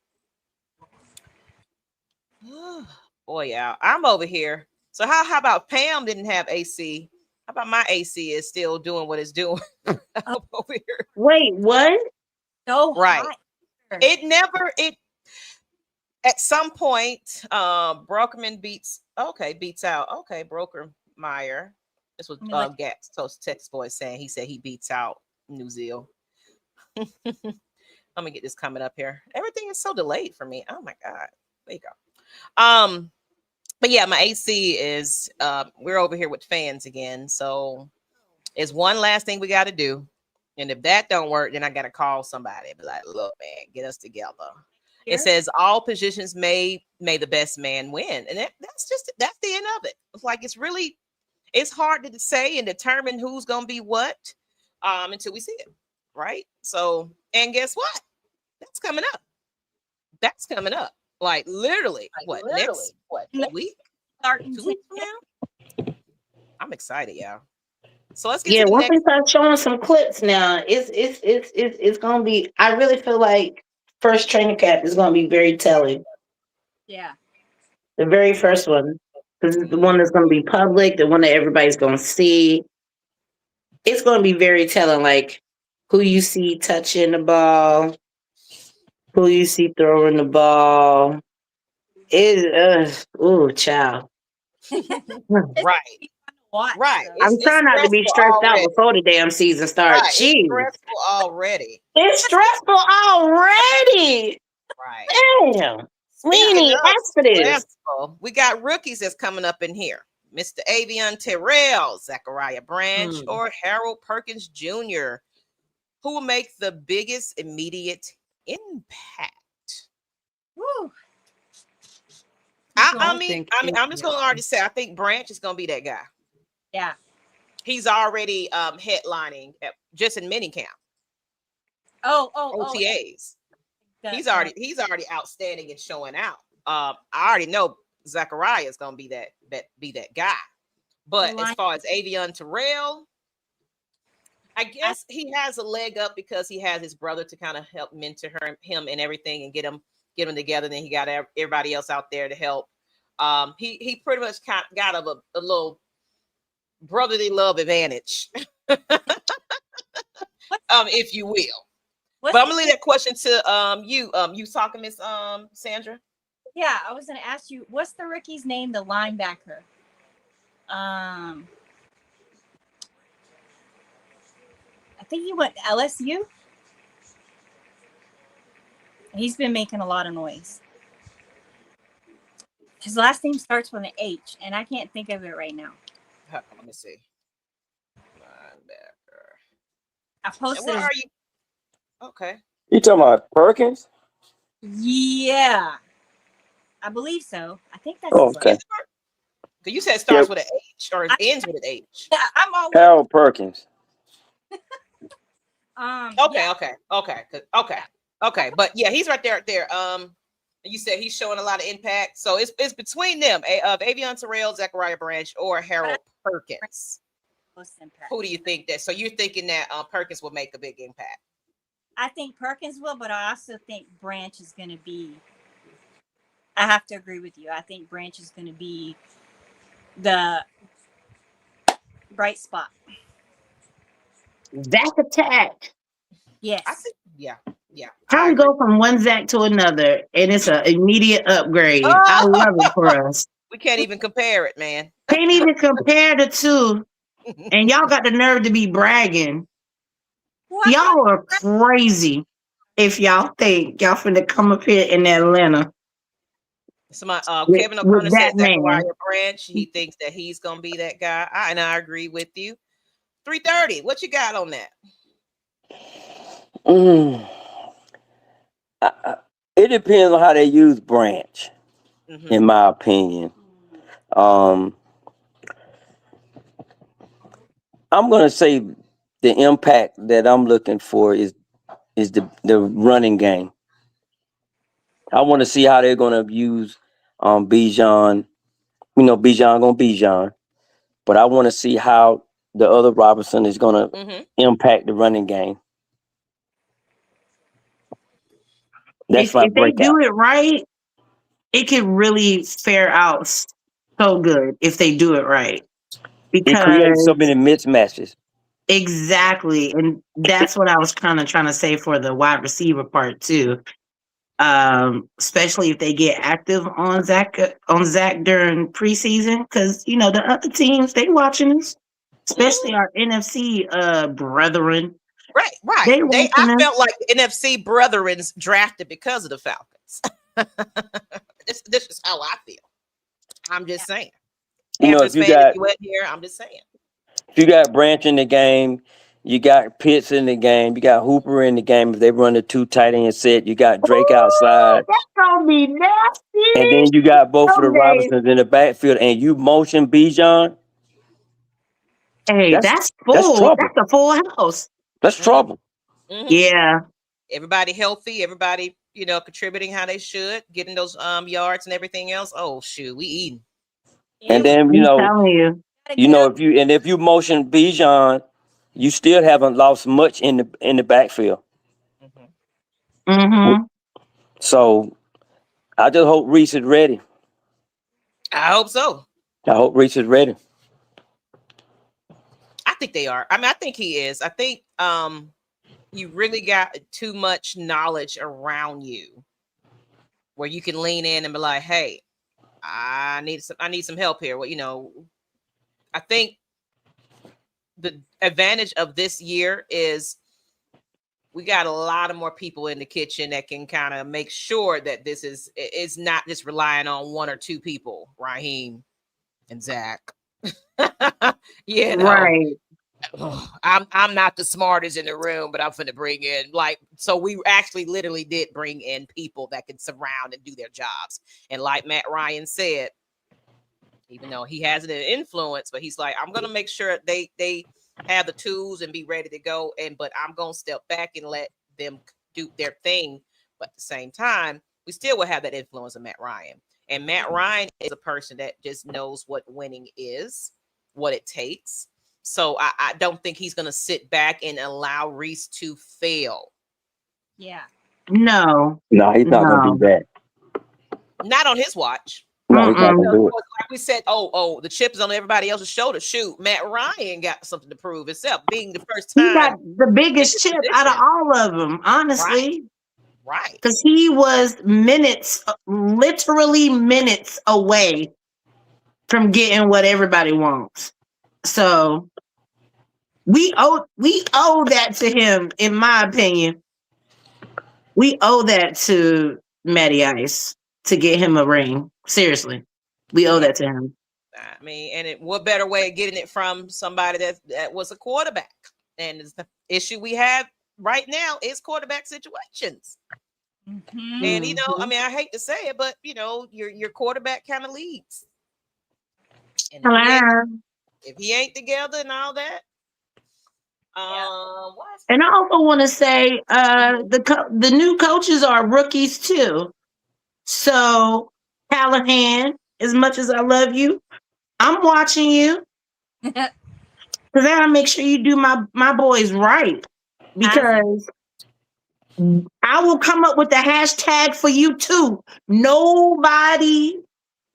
Boy, yeah, I'm over here. So how about Pam didn't have AC? How about my AC is still doing what it's doing over here? Wait, what? So Right. hot. It at some point, Brokerman beats out. Okay, Broker Meyer. This was Gat's text boy saying he said he beats out New Zealand. Let me get this coming up here. Everything is so delayed for me. Oh my God. There you go. But yeah, my AC is we're over here with fans again. So it's one last thing we got to do. And if that don't work, then I got to call somebody and be like, look, man, get us together. It says all positions may the best man win. And that's the end of it. It's like it's hard to say and determine who's gonna be what until we see it. Right. So, and guess what? That's coming up. That's coming up. Like literally, next week? 2 weeks from now? I'm excited, y'all. So let's get Yeah, to the once they next. start showing some clips now, it's gonna be. I really feel like first training camp is gonna be very telling. Yeah. The very first one, because it's the one that's gonna be public, the one that everybody's gonna see. It's gonna be very telling, like who you see touching the ball, who you see throwing the ball. Ooh, child. Right. Watch, Right. so. I'm It's trying not to be stressful stressed out already. before the damn season starts. Right. It's Jeez. stressful already. It's stressful already. Right. Damn. We ain't Speaking even of asked for this. stressful, we got rookies that's coming up in here. Mr. Avion Terrell, Zachariah Branch, or Harold Perkins Jr., who will make the biggest immediate impact. Woo. I'm just going to already say, I think Branch is going to be that guy. Yeah. He's already headlining just in mini camp. OTAs. He's already outstanding and showing out. I already know Zachariah is going to be that guy. But as far as Avion Terrell, I guess he has a leg up because he has his brother to kind of help mentor him and everything and get him together. Then he got everybody else out there to help. He pretty much got a little brotherly love advantage, if you will. But I'm gonna leave that question to you talking, Miss Sandra. Yeah, I was gonna ask you, what's the rookie's name, the linebacker? I think he went to LSU. He's been making a lot of noise. His last name starts with an H, and I can't think of it right now. Let me see. Linebacker. I posted. Where are you? Okay. You talking about Perkins? Yeah, I believe so. I think that's okay. Because you said it starts with an H or it ends with an H. Yeah, I'm always Harold Perkins. Okay. But yeah, he's right there. You said he's showing a lot of impact. So it's between them, of Avion Terrell, Zachariah Branch, or Harold Perkins. Who do you think that? So you're thinking that Perkins will make a big impact? I think Perkins will, but I also think Branch is going to be. I have to agree with you. I think Branch is going to be the bright spot. Zach attack. Yes. I think, yeah. How we go from one Zach to another, and it's an immediate upgrade. Oh! I love it for us. We can't even compare it, man. Can't even compare the two. And y'all got the nerve to be bragging. What? Y'all are crazy if y'all think y'all finna come up here in Atlanta. So my Kevin O'Connor said Zachariah Branch. He thinks that he's gonna be that guy. I agree with you. 3:30. What you got on that? It depends on how they use Branch, in my opinion. I'm gonna say the impact that I'm looking for is the running game. I want to see how they're gonna use Bijan. You know, Bijan gonna Bijan, but I want to see how the other Robinson is gonna impact the running game. That's if they do it right, it could really fare out so good if they do it right. Because it creates so many mismatches. Exactly. And that's what I was kind of trying to say for the wide receiver part too. Especially if they get active on Zach during preseason, because you know the other teams they watching us, especially our NFC brethren. Right. I felt like NFC brethren's drafted because of the Falcons. This is how I feel. I'm just saying. You know, Panthers fan, if you went here, I'm just saying. if you got Branch in the game, you got Pitts in the game, you got Hooper in the game. If they run the 2 tight end set, you got Drake Ooh, outside, that's gonna be and nasty. then you got both of the Okay. Robinsons in the backfield, and you motion Bijan. Hey, That's that's that's full. trouble. That's a full house. That's Mm-hmm. trouble. Mm-hmm. Yeah. Everybody healthy, everybody, contributing how they should, getting those yards and everything else. Oh shoot, we eating. And Yeah, then I'm telling you. gotta get up. if you motion Bijan, you still haven't lost much in the backfield. Mm-hmm. Mm-hmm. So I just hope Reese is ready. I hope so. I hope Reese is ready. I think they are. I mean, I think he is. I think you really got too much knowledge around you where you can lean in and be like, hey, I need some help here. Well, I think the advantage of this year is we got a lot of more people in the kitchen that can kind of make sure that this is not just relying on 1 or 2 people, Raheem and Zach. Right. I'm not the smartest in the room, but I'm finna bring in so we actually literally did bring in people that can surround and do their jobs. And like Matt Ryan said, even though he has an influence, but he's like, I'm gonna make sure they have the tools and be ready to go. But I'm gonna step back and let them do their thing. But at the same time, we still will have that influence of Matt Ryan. And Matt Ryan is a person that just knows what winning is, what it takes. So I don't think he's gonna sit back and allow Reese to fail. Yeah. No. No, he's not gonna do No. that. Not on his watch. No, he's not gonna do it. Like we said, the chip is on everybody else's shoulder. Shoot, Matt Ryan got something to prove himself, being the first He time got the biggest in chip this out of position. all of them, honestly. Right. Because he was literally minutes away from getting what everybody wants. So we owe that to him, in my opinion. We owe that to Matty Ice to get him a ring. Seriously. We owe that to him. I mean, and what better way of getting it from somebody that was a quarterback? And the issue we have right now is quarterback situations. Mm-hmm. And I mean, I hate to say it, but your quarterback kind of leads. And if he ain't together and all that, and I also want to say, the new coaches are rookies too. So Callahan, as much as I love you, I'm watching you. Because I gotta make sure you do my boys right. Because I will come up with the hashtag for you too. Nobody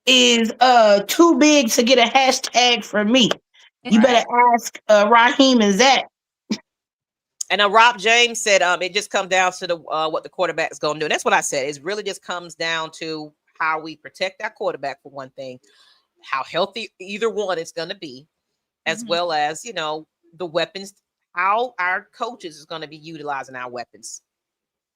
is too big to get a hashtag from me. You better ask Raheem and Zach. And Rob James said it just comes down to the what the quarterback is going to do. And that's what I said. It really just comes down to how we protect our quarterback, for one thing, how healthy either one is going to be, as well as, the weapons, how our coaches is going to be utilizing our weapons.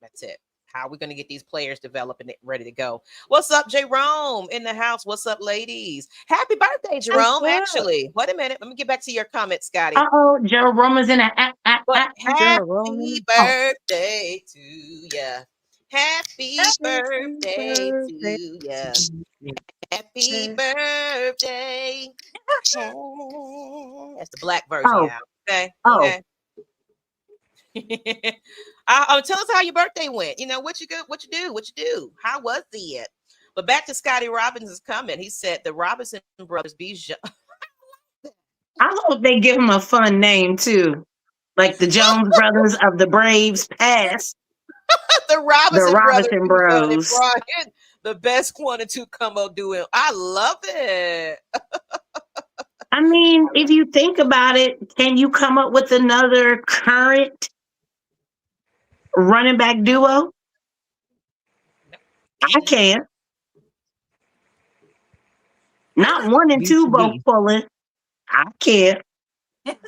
That's it. How we're going to get these players developed and ready to go. What's up, Jerome in the house? What's up, ladies? Happy birthday, Jerome. Actually, wait a minute. Let me get back to your comment, Scotty. Jerome is in a happy birthday to ya. Happy birthday to ya. Happy birthday. That's the black version. Yeah. Okay. Okay. Tell us how your birthday went. What you do. How was it? But back to Scotty Robinson's comment. He said the Robinson brothers Bijan. I hope they give him a fun name too, like the Jones brothers of the Braves past. the Robinson Bros. Brian, the best 1 and 2 combo duo. I love it. I mean, if you think about it, can you come up with another current running back duo? I can't. Not 1 and 2 both pulling. I can't.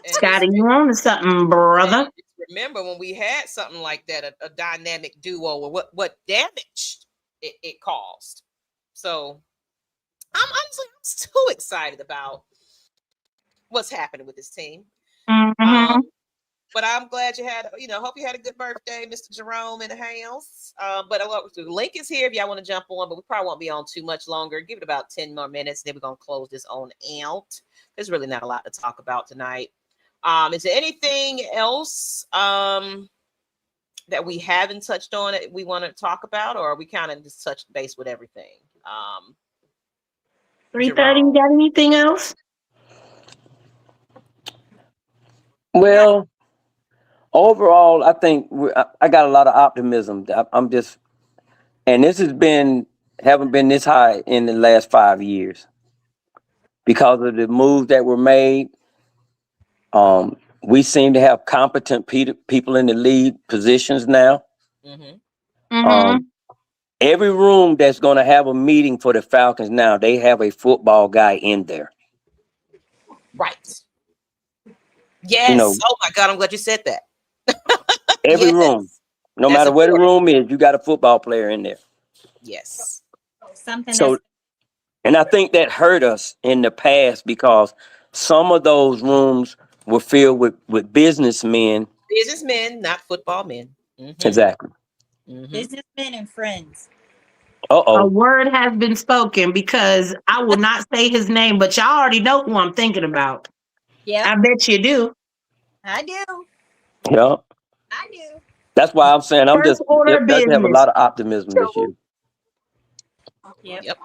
Scotty, you on to something, brother? Remember when we had something like that, a dynamic duo, or what damage it caused. So I'm too excited about what's happening with this team. Mm-hmm. But I'm glad you had, hope you had a good birthday, Mr. Jerome in the house. But the link is here if y'all want to jump on, but we probably won't be on too much longer. Give it about 10 more minutes. Then we're going to close this on out. There's really not a lot to talk about tonight. Is there anything else that we haven't touched on that we want to talk about, or are we kind of just touched base with everything? 3:30, you got anything else? Well, overall, I think I got a lot of optimism. I'm just, and this haven't been this high in the last 5 years because of the moves that were made. We seem to have competent people in the lead positions now. Every room that's going to have a meeting for the Falcons now, they have a football guy in there. Right. Yes. Oh my God, I'm glad you said that. Every room, no matter where the room is, you got a football player in there. Yes. And I think that hurt us in the past because some of those rooms were filled with businessmen. Businessmen, not football men. Exactly. Businessmen and friends. A word has been spoken because I will not say his name, but y'all already know who I'm thinking about. Yeah. I bet you do. I do. Yeah. I do. That's why I'm saying I have a lot of optimism this year. Yep.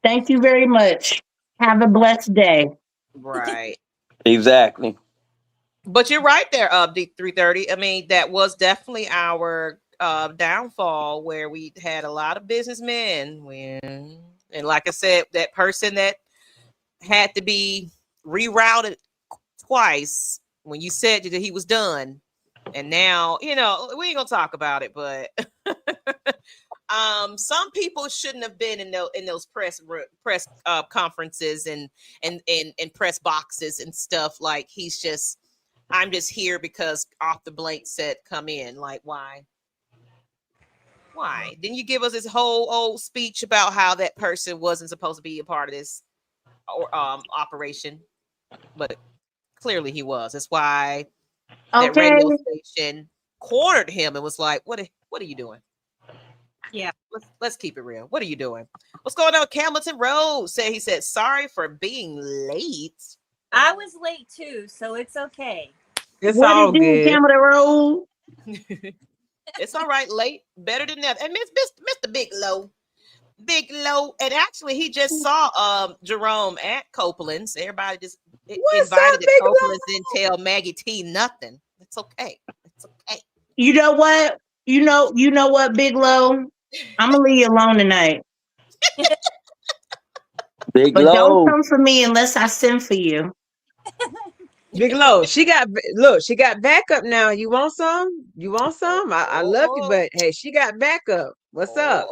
Thank you very much. Have a blessed day. Right. Exactly. But you're right there, D330. I mean, that was definitely our downfall, where we had a lot of businessmen and like I said, that person that had to be rerouted twice when you said that he was done. And now, we ain't gonna talk about it, but some people shouldn't have been in those press conferences and press boxes and stuff. Like, I'm just here because off the blank said come in. Like, why? Didn't you give us this whole old speech about how that person wasn't supposed to be a part of this operation? But clearly he was. That's why that radio station cornered him and was like, what are you doing? Yeah. Let's keep it real. What are you doing? What's going on? Campbellton Road he said, sorry for being late. I was late too, so it's okay. It's all good. Campbellton Road. It's all right. Late, better than that. And Mr. Big Low. And actually he just saw Jerome at Copeland's. Everybody just invited to Copeland's and tell Maggie T nothing. It's okay. You know what? You know what, Big Low? I'm gonna leave you alone tonight. Big but Low. Don't come for me unless I send for you. Big Low, she got backup now. You want some? I love you, but hey, she got backup. What's up?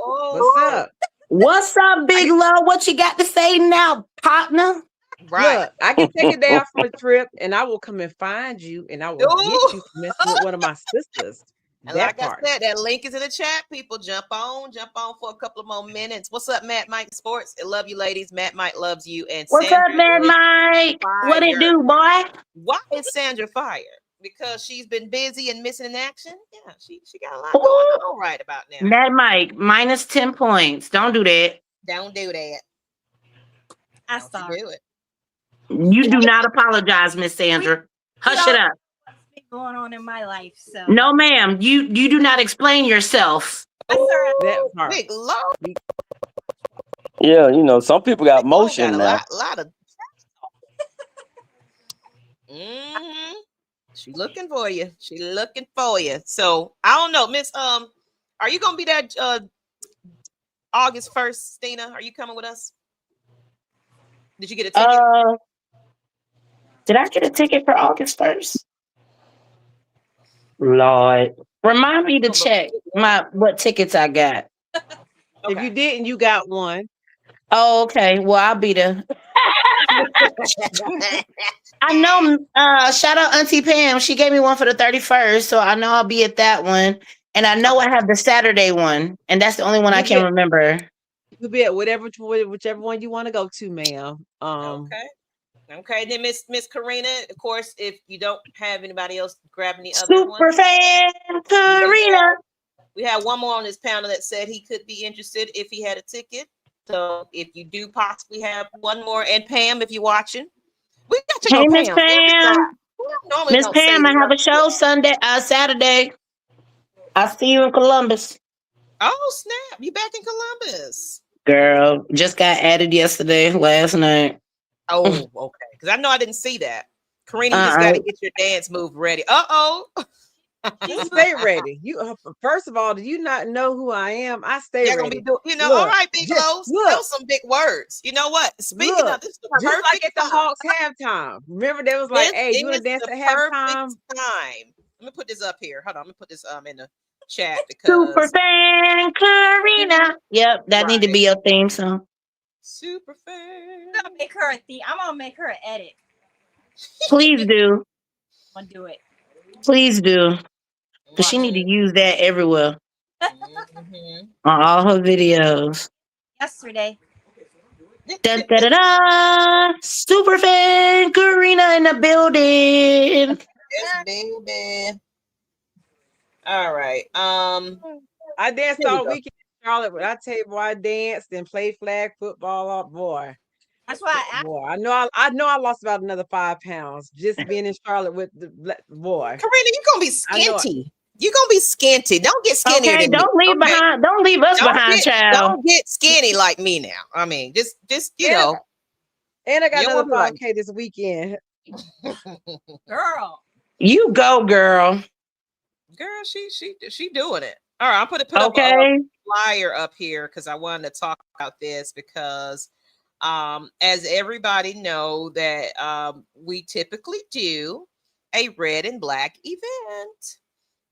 What's up, Big Low? What you got to say now, partner? Right. Look, I can take a day off from a trip, and I will come and find you, and I will get you for messing with one of my sisters. And like I said, that link is in the chat. People jump on for a couple of more minutes. What's up, Matt Mike Sports? I love you, ladies. Matt Mike loves you. And what's Sandra up, Matt Mike? What it do, boy? Why is Sandra fired? Because she's been busy and missing in action. Yeah, she got a lot going on right about now. Matt Mike, minus 10 points. Don't do that. Don't do that. I saw it. You do not apologize, Miss Sandra. Hush it up. Going on in my life, so no, ma'am. You do not explain yourself. That part. Big Low. Yeah, some people got motion got now. A lot of. She looking for you. So I don't know, Miss. Are you gonna be there August 1st, Stina? Are you coming with us? Did you get a ticket? Did I get a ticket for August 1st? Lord, remind me to check what tickets I got. Okay. If you didn't, you got one. Oh, okay. Well, I'll be there. I know. Shout out Auntie Pam. She gave me one for the 31st, so I know I'll be at that one. And I know I have the Saturday one, and that's the only one I can remember. You'll be at whichever one you want to go to, ma'am. Okay. Then Miss Karina, of course, if you don't have anybody else, grab any other one. Super fan Karina. We had one more on this panel that said he could be interested if he had a ticket. So if you do possibly have one more, and Pam, if you're watching, we got to Hey, know Miss Pam. Pam. Normally Miss don't say Pam, I have a show nothing. Saturday. I'll see you in Columbus. Oh, snap. You back in Columbus. Girl, just got added last night. Oh, okay. Because I know I didn't see that. Karina, you just got to get your dance move ready. Uh-oh. You stay ready. You first of all, do you not know who I am? I stay They're ready. Gonna be look, all right, Big Low. Spell some big words. You know what? Speaking of, this is the just like perfect at the Hawks halftime. Remember, they was like, "Hey, you want to dance at halftime?" Time. Let me put this up here. Hold on. Let me put this in the chat because Super fan Karina. Yep, that need to be your theme song. Super fan. I'm gonna make her a theme. I'm gonna make her an edit. Please do. I'm gonna do it. Please do. Because she need to use that everywhere. Mm-hmm. On all her videos. Yesterday. Da, da, da, da. Super fan Karina in the building. Yes, baby. All right. I danced all weekend in Charlotte, but I tell you, boy, I danced and played flag football. Oh, boy. That's why I know I lost about another 5 pounds just being in Charlotte with the boy. Karina, you're gonna be skinty. You're gonna be skinty. Don't get skinnier Okay, than don't me. leave behind. Don't leave us behind, child. Don't get skinny like me now. I mean, just you know. And I got another 5K this weekend. Girl. You go, girl. Girl, she doing it. All right, I'm put up a flyer up here because I wanted to talk about this because as everybody know that we typically do a red and black event.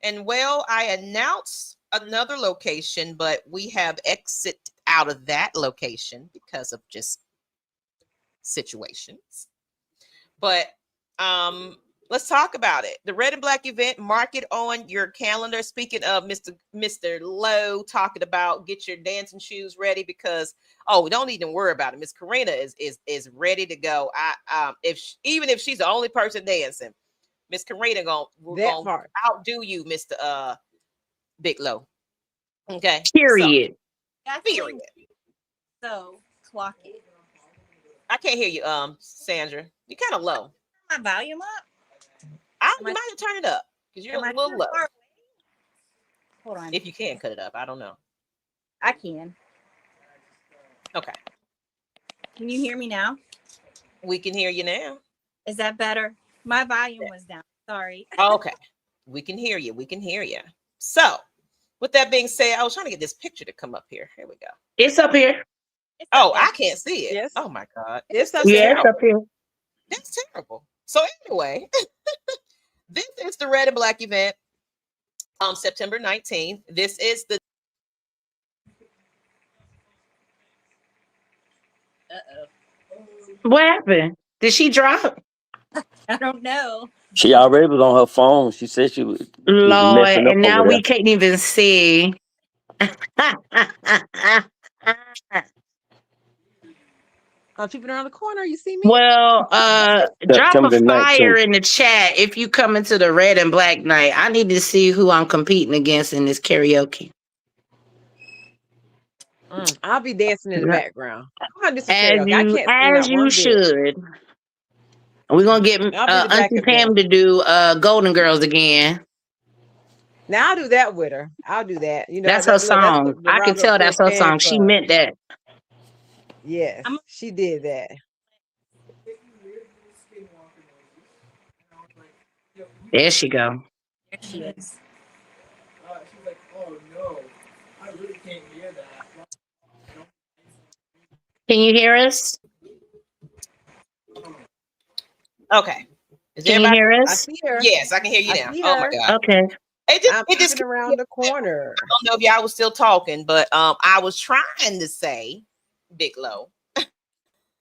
And well, I announced another location, but we have exit out of that location because of just situations. But let's talk about it. The red and black event, mark it on your calendar. Speaking of Mr. Lowe talking about get your dancing shoes ready because we don't even worry about it. Miss Karina is ready to go. Even if she's the only person dancing, Miss Karina gonna outdo you, Mr. Big Low. Okay. Period. Period. So clock it. I can't hear you, Sandra. You're kind of low. My volume up. I might have to turn it up because you're a little low. Hold on. If you can cut it up, I don't know. I can. Okay. Can you hear me now? We can hear you now. Is that better? My volume was down. Sorry. Okay. We can hear you. We can hear you. So, with that being said, I was trying to get this picture to come up here. Here we go. It's up here. I can't see it. Yes. Oh my God. It's up here. It's up here. That's terrible. So anyway, this is the red and black event on September 19th. This is the What happened? Did she drop? I don't know. She already was on her phone. She said she was Lord, messing up and now over we there. can't even see. I'm keeping around the corner. You see me? Well, drop September a fire 19th. in the chat if you come into the red and black night. I need to see who I'm competing against in this karaoke. I'll be dancing in the background. I'm just karaoke. I can't as you should. We're gonna get Auntie Pam to do Golden Girls again. Now I'll do that with her. I'll do that. You know, that's her song. I can tell that's her song. She meant that. Yes, she did that. There she go. There she is. She's like, oh no, I really can't hear that. Can you hear us? Okay. Can you hear us? I see her. Yes, I can hear you now. Oh my God. Okay. It just around the corner. I don't know if y'all was still talking, but I was trying to say, Big Low.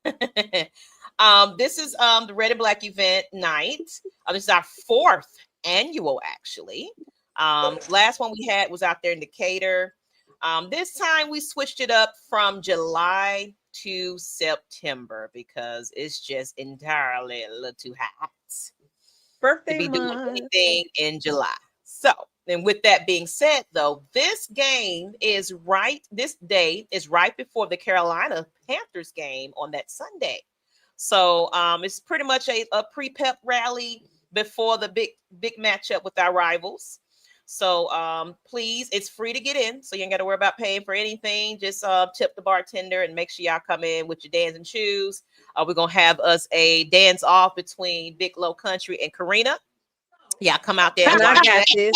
This is the Red and Black event night. This is our 4th annual, actually. Last one we had was out there in Decatur. This time we switched it up from July to September because it's just entirely a little too hot to Birthday be doing month. anything in July. So, and with that being said, though, this day is right before the Carolina Panthers game on that Sunday. So it's pretty much a pre-pep rally before the big matchup with our rivals. So please, it's free to get in, so you ain't got to worry about paying for anything. Just tip the bartender and make sure y'all come in with your dancing shoes. We're gonna have us a dance off between Big Low Country and Karina. Yeah, come out there and And I watch got that. this.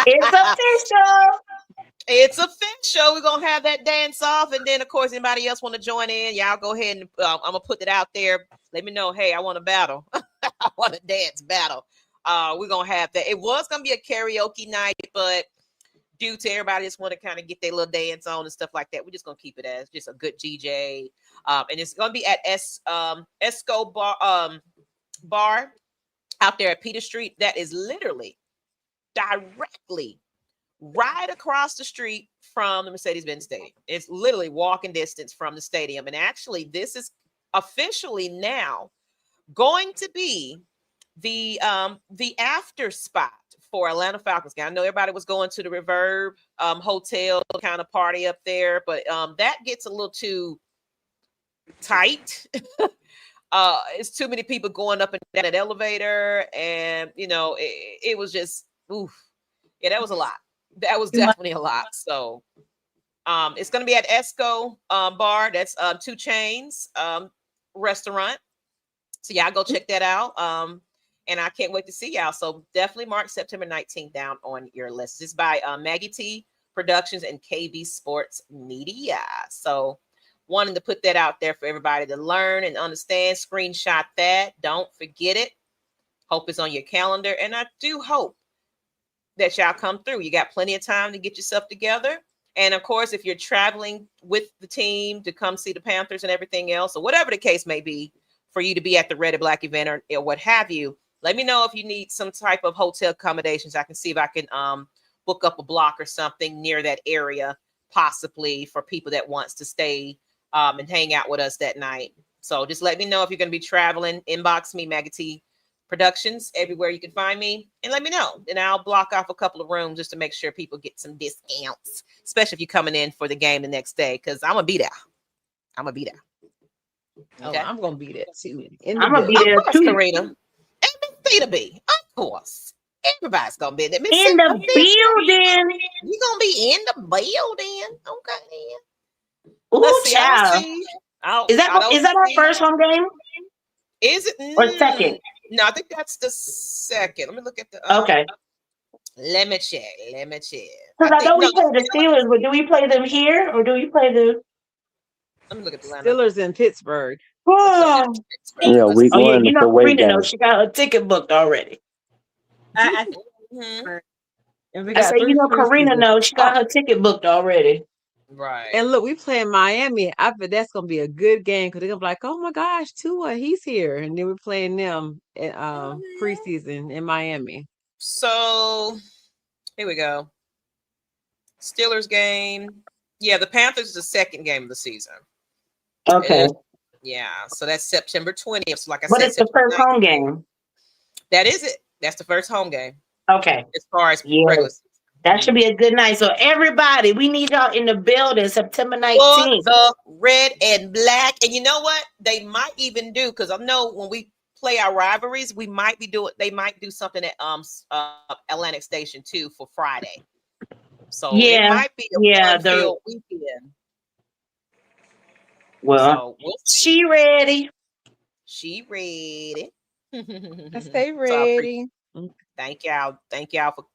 It's official. It's official. We're gonna have that dance off, and then of course, anybody else want to join in, y'all go ahead and I'm gonna put it out there. Let me know. Hey, I want a battle. I want a dance battle. We're gonna have that. It was gonna be a karaoke night, but due to everybody just want to kind of get their little dance on and stuff like that, we're just gonna keep it as just a good DJ. And it's gonna be at Esco Bar out there at Peter Street. That is literally directly right across the street from the Mercedes-Benz Stadium. It's literally walking distance from the stadium. And actually, this is officially now going to be the after spot for Atlanta Falcons game. I know everybody was going to the Reverb Hotel kind of party up there, but that gets a little too tight. It's too many people going up and down that elevator, and it was just oof. Yeah, that was a lot. That was definitely a lot. So it's going to be at Esco Bar. That's 2 Chains restaurant. So y'all go check that out. And I can't wait to see y'all. So definitely mark September 19th down on your list. It's by Maggie T Productions and KB Sports Media. So wanting to put that out there for everybody to learn and understand. Screenshot that. Don't forget it. Hope it's on your calendar. And I do hope that y'all come through. You got plenty of time to get yourself together. And of course, if you're traveling with the team to come see the Panthers and everything else, or whatever the case may be, for you to be at the Red and Black event or what have you, let me know if you need some type of hotel accommodations. I can see if I can book up a block or something near that area, possibly for people that wants to stay and hang out with us that night. So just let me know if you're going to be traveling. Inbox me, Maggie T Productions, everywhere you can find me, and let me know. And I'll block off a couple of rooms just to make sure people get some discounts, especially if you're coming in for the game the next day, because I'm going to be there. Okay? Oh, I'm gonna be there too. I'm gonna be there Of course, too. Karina. And Miss Theta B. Of course. Everybody's gonna be there. Miss In the Cynthia, building. you gonna be in the building. Okay, then. Ooh, Let's see. child. Is that our first home game Is it or second? No, I think that's the second. Let me look at the Okay. Let me check. Because I know we play the Steelers, but do we play them here or do we play the let me look at the lineup. Steelers in Pittsburgh. Oh, Yeah, week one. you know, away Karina game. knows she got her ticket booked already. Mhm. And we I got say, 3 Karina preseasons. knows she got her ticket booked already. Right. And look, we play in Miami. I bet that's gonna be a good game because they're gonna be like, "Oh my gosh, Tua, he's here!" And then we're playing them in preseason in Miami. So here we go. Steelers game. Yeah, the Panthers is the second game of the season. Okay. Yeah, so that's September 20th. So like I But said, it's the first September 19th. home game. That is it. That's the first home game Okay. as far as Yeah. regular season. That should be a good night. So everybody, we need y'all in the building September For 19th. the Red and Black. And you know what? They might even do, because I know when we play our rivalries, they might do something at Atlantic Station too for Friday. So it might be a fun-filled weekend. Well, so she ready. She ready. I stay ready. Thank y'all for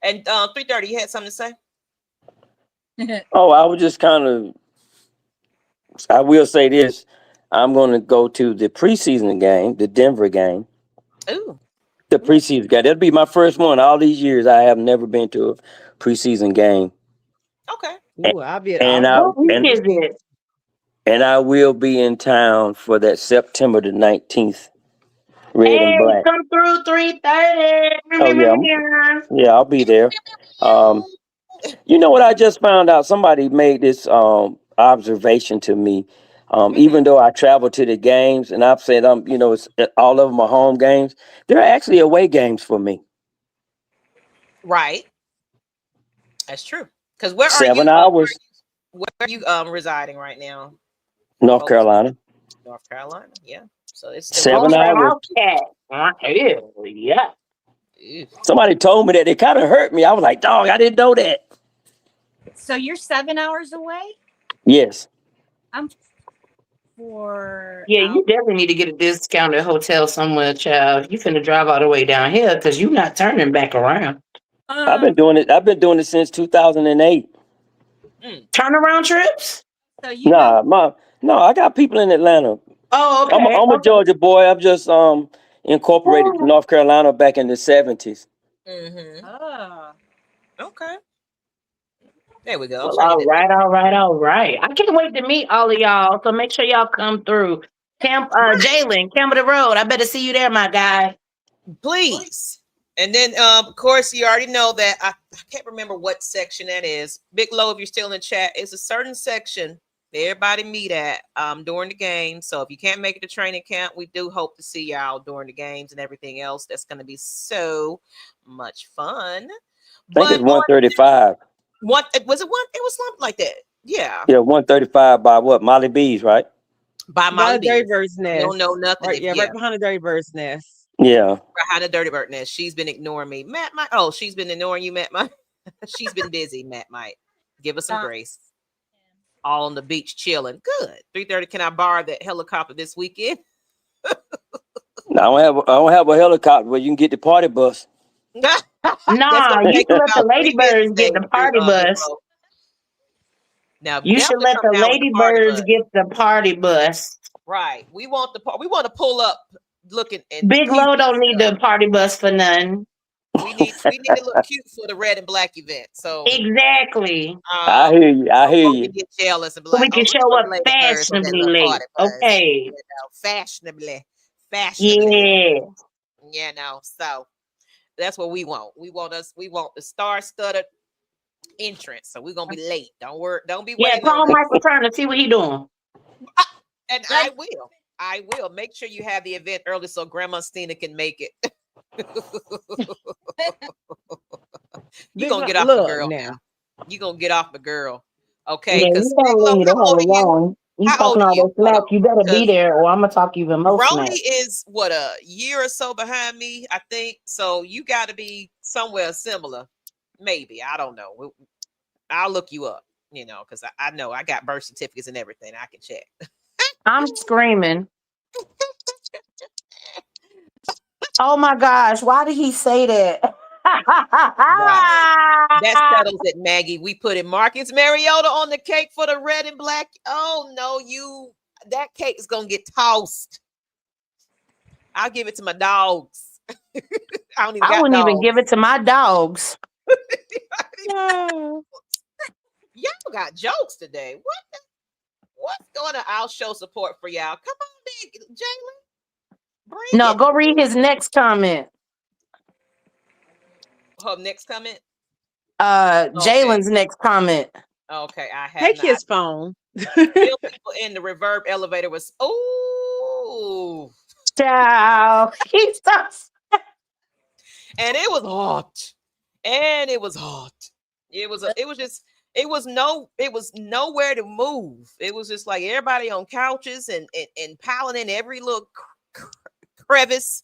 and 3:30. You had something to say? Oh, I was just I will say this. I'm going to go to the preseason game, the Denver game. Ooh. The preseason game. That'll be my first one. All these years, I have never been to a preseason game. Okay. Ooh, I'll be at and I will be in town for that September the 19th. Red and Black. Come through 3:30. Oh yeah, Yeah, I'll be there. Um, you know what I just found out? Somebody made this observation to me. Mhm. Even though I travel to the games, and I've said it's all of them are home games. They're actually away games for me. Right. That's true. Because where are 7 hours, you residing right now? North Focus Carolina. North Carolina. Yeah. So it's still within Home seven the for hours. Outcat. Ew, yeah. Ew. Somebody told me that it kind of hurt me. I was like, dog, I didn't know that. So you're 7 hours away. Yes. I'm 4 Yeah, hours. you definitely need to get a discounted hotel somewhere, child. You finna drive all the way down here because you not turning back around. I've been Um. doing it. I've been doing it since 2008. Mm. Turnaround trips? So you know. No, I got people in Atlanta. Oh, I'm a, okay. I'm a Okay. Georgia boy. I've just incorporated to North Carolina back in the 70s. Mhm. Oh. Okay. There we go. I'm Well, trying to all get right, all right, all right. I can't wait to meet all of y'all. So make sure y'all come through. Jalen, Camp of the Road. I better see you there, my guy. please. And then, of course, you already know that I can't remember what section that is. Big Low, if you're still in the chat, it's a certain section that everybody meet at during the game. So if you can't make it to training camp, we do hope to see y'all during the games and everything else. That's going to be so much fun. I think it's But 135. what was it? One? It was something like that. Yeah, Yeah, 135 by what? Molly B's, right? by By Molly the Dirty B. Bird's You don't know nest. nothing Right, if yeah, yeah. right behind the Dirty Bird's nest. Yeah. Behind the dirty bird nest. She's been ignoring me. Matt Mike. Oh, she's been ignoring you, Matt Mike. She's been busy, Matt Mike. Give us some grace. All on the beach chilling. Good. 3:30. Can I borrow that helicopter this weekend? I don't have a helicopter, but you can get the party bus. That's Nah, gonna you take should me let the about 3 business ladybirds get days the through party Big bus. Low. Now You should definitely let come the down with the party ladybirds bus. get the party bus. Right. We want we want to pull up looking and Big cute Low and don't need stuff. the party bus for none. We need to look cute for the red and black event. So Exactly. I um hear you. I hear folks can you. get jealous and be So like, we oh, can look at show them up lady birds on that fashionably little late. party bus. Okay. Fashionably. Fashionably. Yeah. So that's what we want. We want the star-studded entrance. So we're gonna be late. Don't worry, don't be Yeah, waiting on call us. Michael Turner to see what he doing. And I will. I will make sure you have the event early so Grandma Stina can make it. You Big gonna get off the look girl now. now. You gonna get off the girl. Okay, Yeah, because you Big can't Low, leave me the how hell old are you? alone. You How old talking are all you? that smack, you better be Because there or I'm gonna talk even more smack. Roni is what, a year or so behind me, I think. So you got to be somewhere similar. Maybe, I don't know. I'll look you up. Because I know I got birth certificates and everything. I can check. I'm screaming. Oh my gosh, why did he say that? Right. That settles it, Maggie. We put in Marcus Mariota on the cake for the red and black. Oh no, that cake is gonna get tossed. I'll give it to my dogs. I don't even I got wouldn't even give dogs. it to my dogs. Yeah. Y'all got jokes today. What's going on? I'll show support for y'all. Come on, big Jalen. Bring No, it. go read his next comment. Her next comment. Okay. Jalen's next comment. Okay. I have Take not. his phone. Real people in the reverb elevator was Ciao. He's so and it was hot. And it was hot. It was nowhere to move. It was just like everybody on couches and piling in every little crevice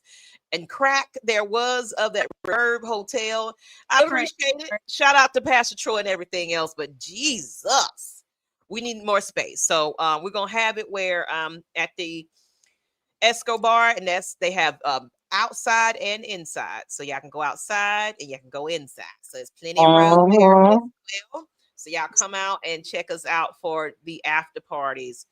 and crack there was of that Reverb Hotel. I appreciate it. Shout out to Pastor Troy and everything else, but Jesus, we need more space. So we're gonna have it where at the Escobar, and they have outside and inside. So y'all can go outside and y'all can go inside. So there's plenty of room there as well. So y'all come out and check us out for the after parties.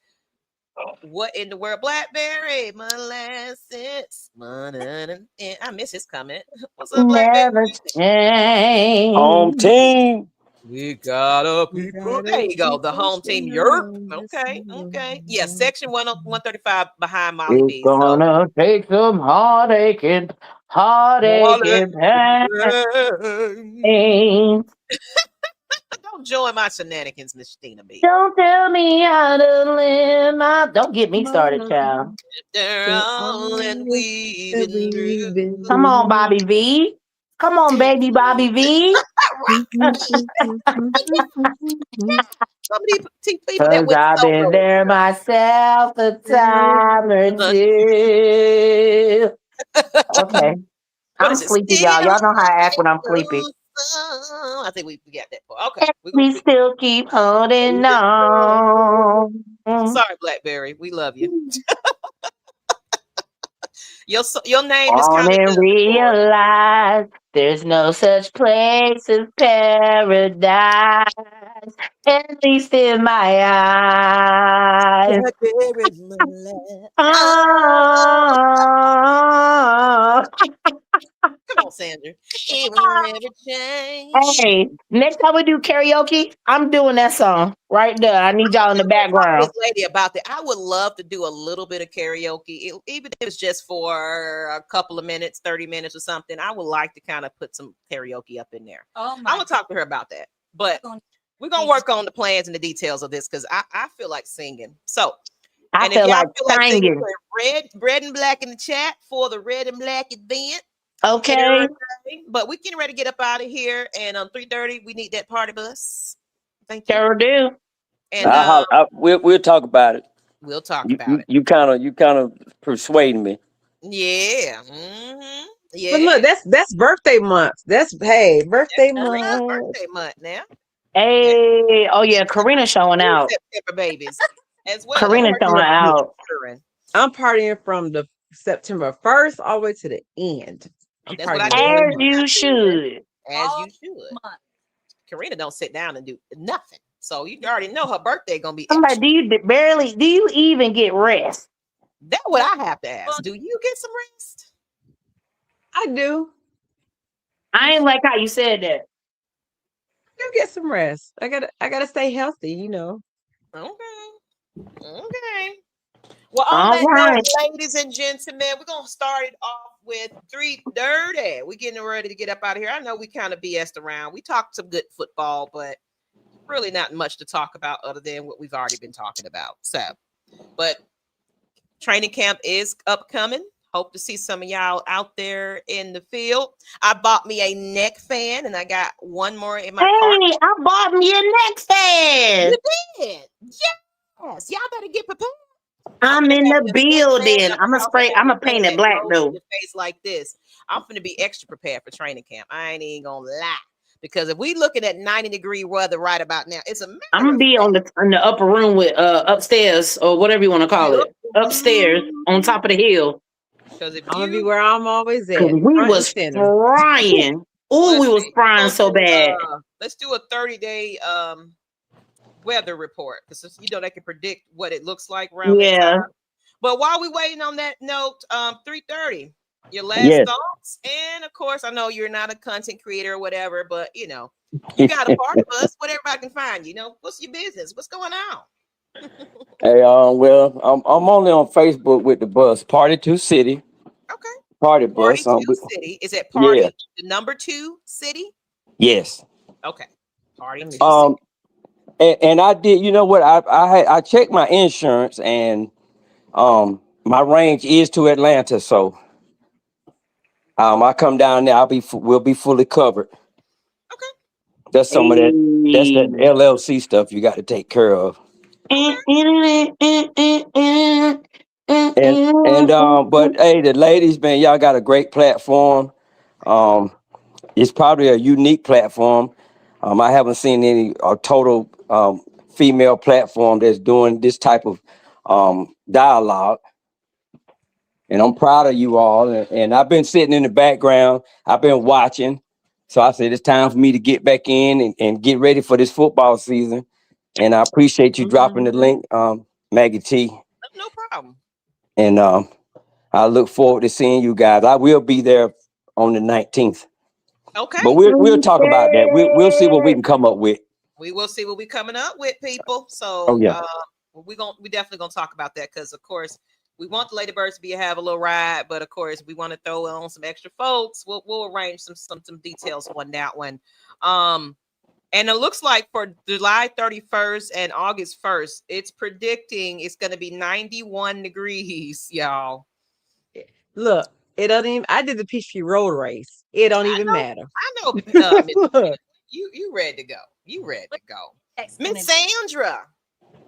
What in the world? Blackberry, molasses. I miss his comment. What's up, Blackberry? never change. Home team. We got a We people. got There a you go. The people home team. Europe. singing this Okay. Okay. Yeah. song. Section 135 behind Molly It's B. So gonna take some heartache and Heartache and pain. Don't join my shenanigans, Miss Stina B. Don't tell me how to live my. Don't get me started, child. They're all that we've been through. Come on, Bobby V. Come on, baby Bobby V. Some of these people that Cause went I've been solo. there myself a time or two. Okay. What I'm is it? sleepy, y'all. Y'all know how I act when I'm sleepy. I think we got that part. Okay. We still keep holding on. Sorry, Blackberry. We love you. Your name is On kind of and good. realize there's no such place as paradise, at least in my eyes. Blackberry, my love. Oh. Come on, Sandra. It will never change. Hey, next time we do karaoke, I'm doing that song right there. I need y'all in the I'm gonna talk to background. this lady about that. I would love to do a little bit of karaoke, even if it's just for a couple of minutes, 30 minutes or something. I would like to kind of put some karaoke up in there. Oh I'm my gonna talk to her about that. But God. we're gonna work on the plans and the details of this because I feel like singing. So, I and if feel y'all like feel like singing, singing. put red and black in the chat for the red and black event. Okay. But we getting ready to get up out of here, and on 3:30 we need that party bus. Thank you. Sure do. And We'll talk about it. we'll talk You about it. you kind of persuading me. Yeah. Mm-hmm. Yeah. But look, that's birthday month. That's birthday Karina's month. birthday month now. Hey, oh yeah, Karina showing Two out. September babies as well. I'm That's Karina what showing partying, I'm out. considering. I'm partying from the September 1st all the way to the end. I'm That's what I partying did. As every That's month. what I you did. should. As All you should. month. Karina don't sit down and do nothing. So you already know her birthday gonna be I'm like, extra. do you even get rest? That's what I have to ask. Do you get some rest? I do. I ain't like how you said that. You get some rest. I gotta stay healthy, you know. Okay. Okay. Well, on All that note, right. ladies and gentlemen, we're gonna start it off with 3:30. We're getting ready to get up out of here. I know we kind of BS'd around. We talked some good football, but really not much to talk about other than what we've already been talking about. So, but training camp is upcoming. Hope to see some of y'all out there in the field. I bought me a neck fan, and I got one more in my cart. Hey, I bought me a neck fan. You did, yes. Y'all better get prepared. I'm I'm gonna in have the you stand building. up I'm a house and spray. have I'm your a paint it hand black close to though. your face like this. I'm gonna be extra prepared for training camp. I ain't even gonna lie. Because if we looking at 90-degree weather right about now, it's a I'm matter gonna of be on the upper room with upstairs or whatever you want to call it. Upstairs on top of the hill. because if I'm gonna be you where I'm always Cause at, we front and was center. frying. Oh, we let's was see, frying so bad. let's do a 30-day weather report because you know they can predict what it looks like around that Yeah. time. But while we waiting on that note, 3:30, your last Yes. thoughts, and of course, I know you're not a content creator or whatever, but you know, you got a part of us. What everybody can find, you know, what's your business? What's going on? Hey, well, I'm only on Facebook with the bus Party to City Okay, Party Party Bus. Two City. Is it Yeah, Party the number 2 city? yes. Okay, Party Let me 2 see. City. And I did. You know what? I checked my insurance, and my range is to Atlanta, so I come down there. We'll be fully covered. Okay, That's some of that. That's that LLC stuff you got to take care of. But hey, the ladies, man, y'all got a great platform. Um, it's probably a unique platform. I haven't seen any total female platform that's doing this type of dialogue. And I'm proud of you all. And I've been sitting in the background. I've been watching. So I said it's time for me to get back in and get ready for this football season. And I appreciate you dropping the link, Maggie T. no problem. And I look forward to seeing you guys. I will be there on the 19th. Okay, But we'll talk about that. We'll see what we can come up with. we will see what we coming up with, people. Oh So yeah. we definitely gonna talk about that because of course we want the Ladybirds to have a little ride, but of course we want to throw on some extra folks. We'll arrange some details on that one. And it looks like for July 31st and August 1st, it's predicting it's going to be 91 degrees, y'all. Look, it doesn't even. I did the Peachtree Road Race. It don't even matter. I know. Look. You ready to go? You ready to go? Next Miss minute. Sandra.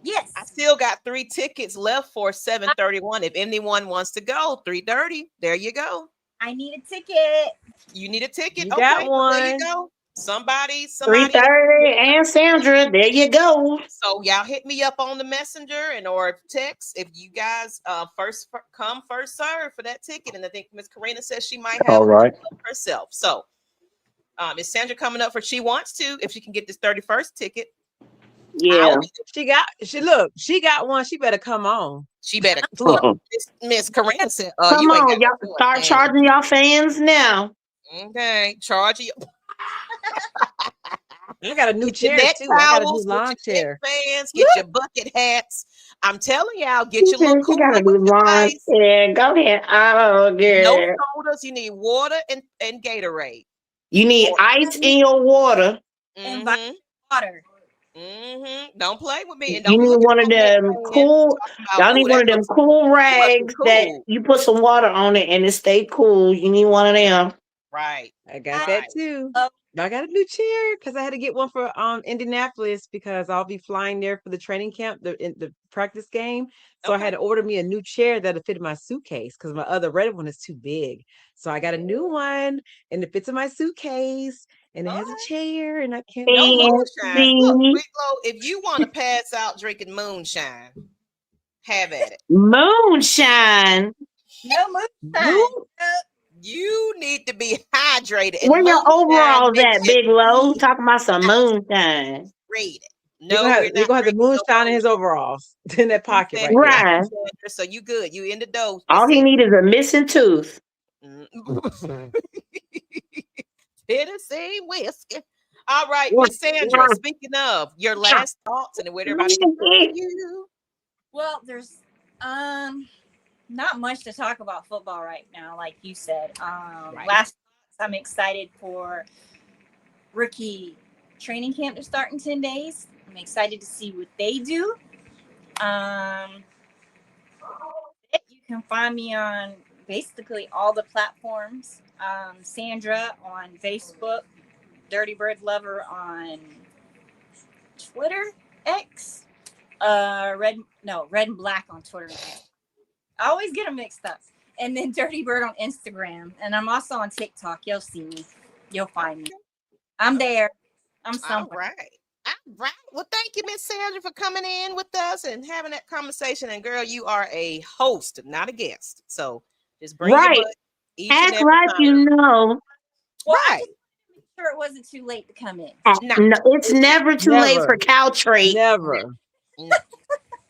Yes. I still got 3 tickets left for 7:31. If anyone wants to go, 3:30. There you go. I need a ticket. You need a ticket. You Okay, got There you one. go. Somebody. 3:30 and Sandra. There you go. So y'all hit me up on the messenger and or text if you guys first come first serve for that ticket. And I think Miss Karina says she might have All right. herself. So is Sandra coming up for she wants to if she can get this 31st ticket? Yeah. She got one. She better come on. She better look. Miss Karina said, Come you ain't on, got y'all no start choice, charging y'all fans now. Okay, charge you. I got a new Get your chair neck too. I got a new towels, lawn get your chair. neck fans, get your bucket hats. I'm telling y'all, get your She little said she gotta cooler do with your lawn ice. care. Go ahead. Oh, No girl. sodas. You need water and Gatorade. You need ice in your water. And Mm-hmm. water. Mm-hmm. Don't play with me and You don't be need looking one at of my them neck cool. Y'all need one of them cool That must be rags that cool. you put some water on it and it stay cool. You need one of them. Right. I got that too. Oh. I got a new chair because I had to get one for Indianapolis because I'll be flying there for the training camp, the practice game. So I had to order me a new chair that'll fit in my suitcase because my other red one is too big. So I got a new one and it fits in my suitcase and it has a chair and I can't. No moonshine. Look, Fancy. Wicklow, if you want to pass out drinking moonshine, have at it. Moonshine. No moonshine. You need to be hydrated. And Where your moonshine overalls makes at, you Big Low? Talking about some moonshine. read it. You're No, we're gonna not have the drinking no moonshine in his overalls in that pocket right there. Right. So you good. You in the dough. All he needs is a missing tooth. Tennessee whiskey. All right, Miss Sandra. Speaking of your last thoughts and where everybody can find you. Well, there's not much to talk about football right now, like you said. Last thoughts, I'm excited for rookie training camp to start in 10 days. I'm excited to see what they do. You can find me on basically all the platforms. Sandra on Facebook, Dirty Bird Lover on Twitter, X, Red and Black on Twitter. I always get them mixed up. And then Dirty Bird on Instagram. And I'm also on TikTok. You'll see me. You'll find me. I'm there. I'm somewhere. All right. Well, thank you, Miss Sandra, for coming in with us and having that conversation. And girl, you are a host, not a guest. So just bring your butt each and Act every like time. you know. Well, I just make sure it wasn't too late to come in. No, it's never too late for Caltrate. Never.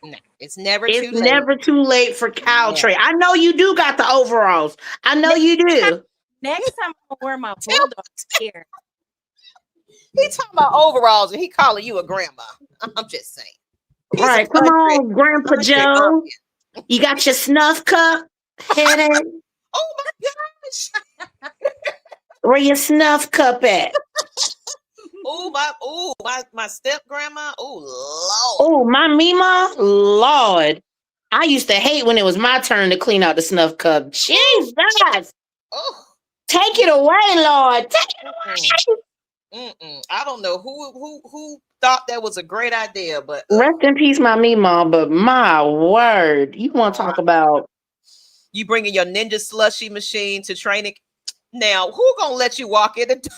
No, it's never It's too late. never too late for Caltrate. I know you do got the overalls. I know you do. Next time I'm gonna wear my bulldog here. He talking about overalls and he calling you a grandma. I'm just saying. Right. Come on, Grandpa Joe. You got your snuff cup? Headache? Oh my gosh. Where your snuff cup at? My step grandma. Oh Lord. Oh, my Mima? Lord. I used to hate when it was my turn to clean out the snuff cup. Jesus. Oh. Take it away, Lord. Take it away. I don't know who thought that was a great idea, but rest in peace, my Mima. But my word, you want to talk about you bringing your ninja slushy machine to training? Now, who gonna let you walk in the door?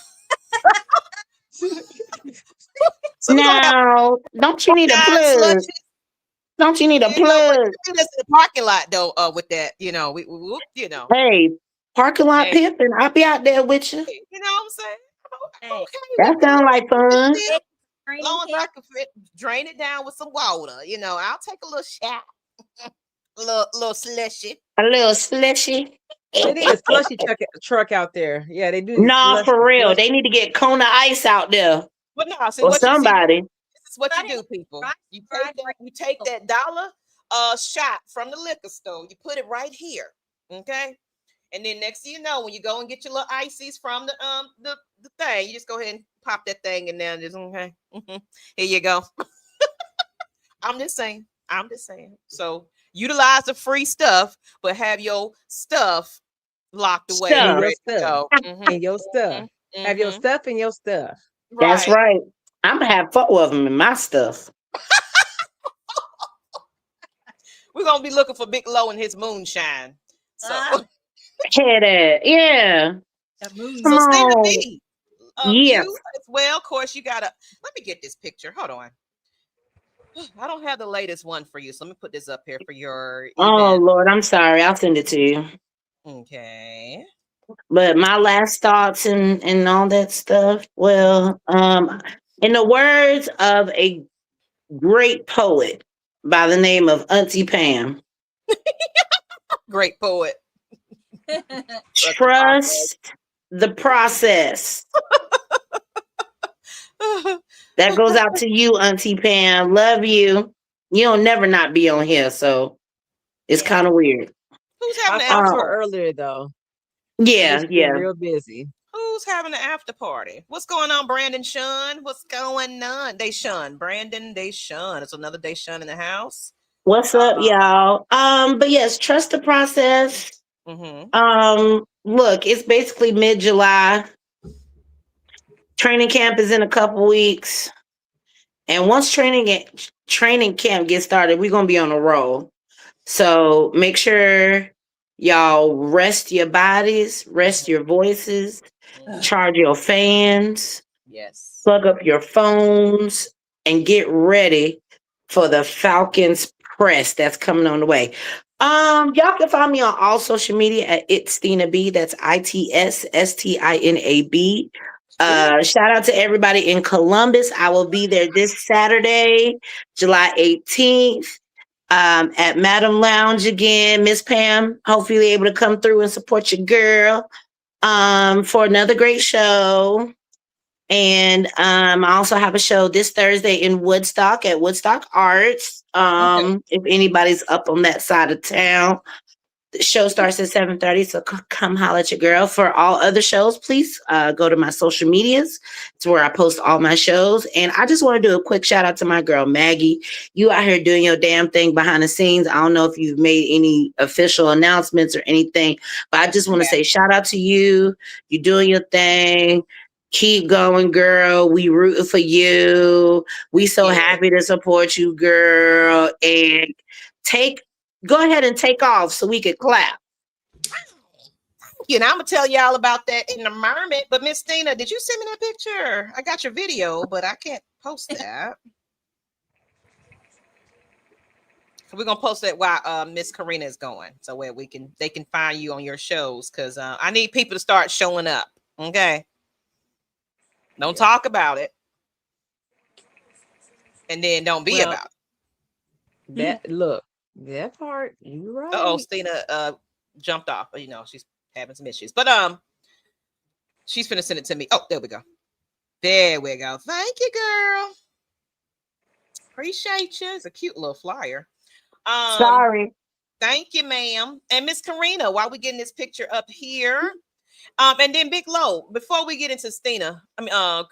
Now, don't you need a plug? Don't you need a plug? That's in the parking lot though. With that, we Hey, parking lot pimping. I'll be out there with you. You know what I'm saying? Hey, that sounds like fun. As long as I can drain it down with some water, I'll take a little shot, a little slushy. A little slushy. They need a slushy truck out there. Yeah, they do. Nah, for real. They need to get Kona Ice out there. But no, or somebody. This is what you do, people. You take that dollar shot from the liquor store. You put it right here. Okay. And then next thing you know, when you go and get your little ices from the thing, you just go ahead and pop that thing in there and just okay. Here you go. I'm just saying. I'm just saying. So utilize the free stuff, but have your stuff locked away and And Stuff. your ready to stuff. go. And your stuff. Have your stuff and your stuff. That's Right. right. I'm gonna have 4 of them in my stuff. We're gonna be looking for Big Low and his moonshine. So, Ah, Head at, yeah. the moon. Come so Stina on. B, Yeah. you as well. Of course, you gotta. Let me get this picture. Hold on. I don't have the latest one for you, so let me put this up here for your Oh event. Lord, I'm sorry. I'll send it to you. Okay. But my last thoughts and all that stuff. Well, in the words of a great poet by the name of Auntie Pam, Great poet. Trust the process. trust the process. That goes out to you, Auntie Pam. Love you. You'll never not be on here, so it's Yeah. kind of weird. Who's I having the talked after to her Um, party? earlier though. She yeah, just been yeah. real busy. Who's having the after party? What's going on, Brandon Shun? What's going on? They Shun. Brandon, they Shun. It's another day Shun in the house. What's up, y'all? But yes, trust the process. Mm-hmm. Look, it's basically mid-July. Training camp is in a couple weeks. And once training camp gets started, we're gonna be on a roll. So make sure y'all rest your bodies, rest your voices, charge your fans, Yes. plug up your phones, and get ready for the Falcons press that's coming on the way. Y'all can find me on all social media at It's Stina B. That's ITSSTINAB. Shout out to everybody in Columbus. I will be there this Saturday, July 18th, at Madam Lounge again. Miss Pam, hopefully able to come through and support your girl for another great show. And I also have a show this Thursday in Woodstock at Woodstock Arts. Okay. If anybody's up on that side of town, the show starts at 7:30. So come holler at your girl. For all other shows, please go to my social medias. It's where I post all my shows. And I just want to do a quick shout out to my girl Maggie. You out here doing your damn thing behind the scenes. I don't know if you've made any official announcements or anything, but I just want to say shout out to you. You're doing your thing. Keep going, girl. We rooting for you. We so happy to support you, girl. And go ahead and take off so we could clap. You know, I'm gonna tell y'all about that in a moment. But Miss Stina, did you send me that picture? I got your video, but I can't post that. So we're gonna post that while Miss Karina is going, so where they can find you on your shows. Because I need people to start showing up. Okay. Don't talk about it. And then don't be about it. That look, that part, you right. Oh, Stina jumped off. You know, she's having some issues. But she's finna send it to me. Oh, there we go. There we go. Thank you, girl. Appreciate you. It's a cute little flyer. Sorry. Thank you, ma'am. And Miss Karina, while we getting this picture up here. And then Big Low, before we get into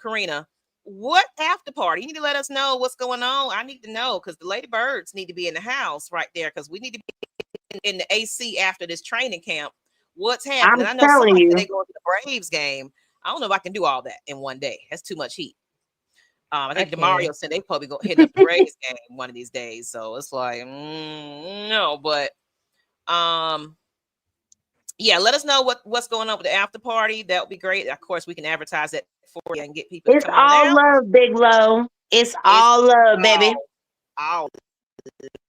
Karina, what after party? You need to let us know what's going on. I need to know because the Lady Birds need to be in the house right there because we need to be in the AC after this training camp. What's happening? I'm I know telling somebody you. said they going to the Braves game. I don't know if I can do all that in one day. That's too much heat. I think Demario said they probably go hit up the Braves game one of these days. So it's like no, but yeah, let us know what's going on with the after party. That would be great. Of course, we can advertise that for you and get people to It's come on all out. love, Big Low. It's all love, baby. All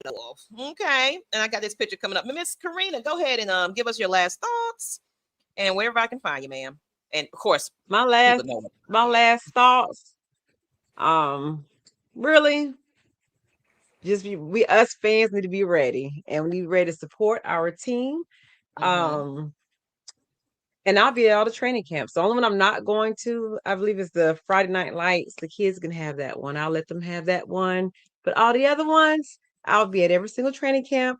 love. Okay. And I got this picture coming up. Miss Karina, go ahead and give us your last thoughts and wherever I can find you, ma'am. And of course, my last thoughts. Really, we us fans need to be ready, and we need to be ready to support our team. And I'll be at all the training camps. The only one I'm not going to, I believe, is the Friday Night Lights. The kids can have that one. I'll let them have that one. But all the other ones, I'll be at every single training camp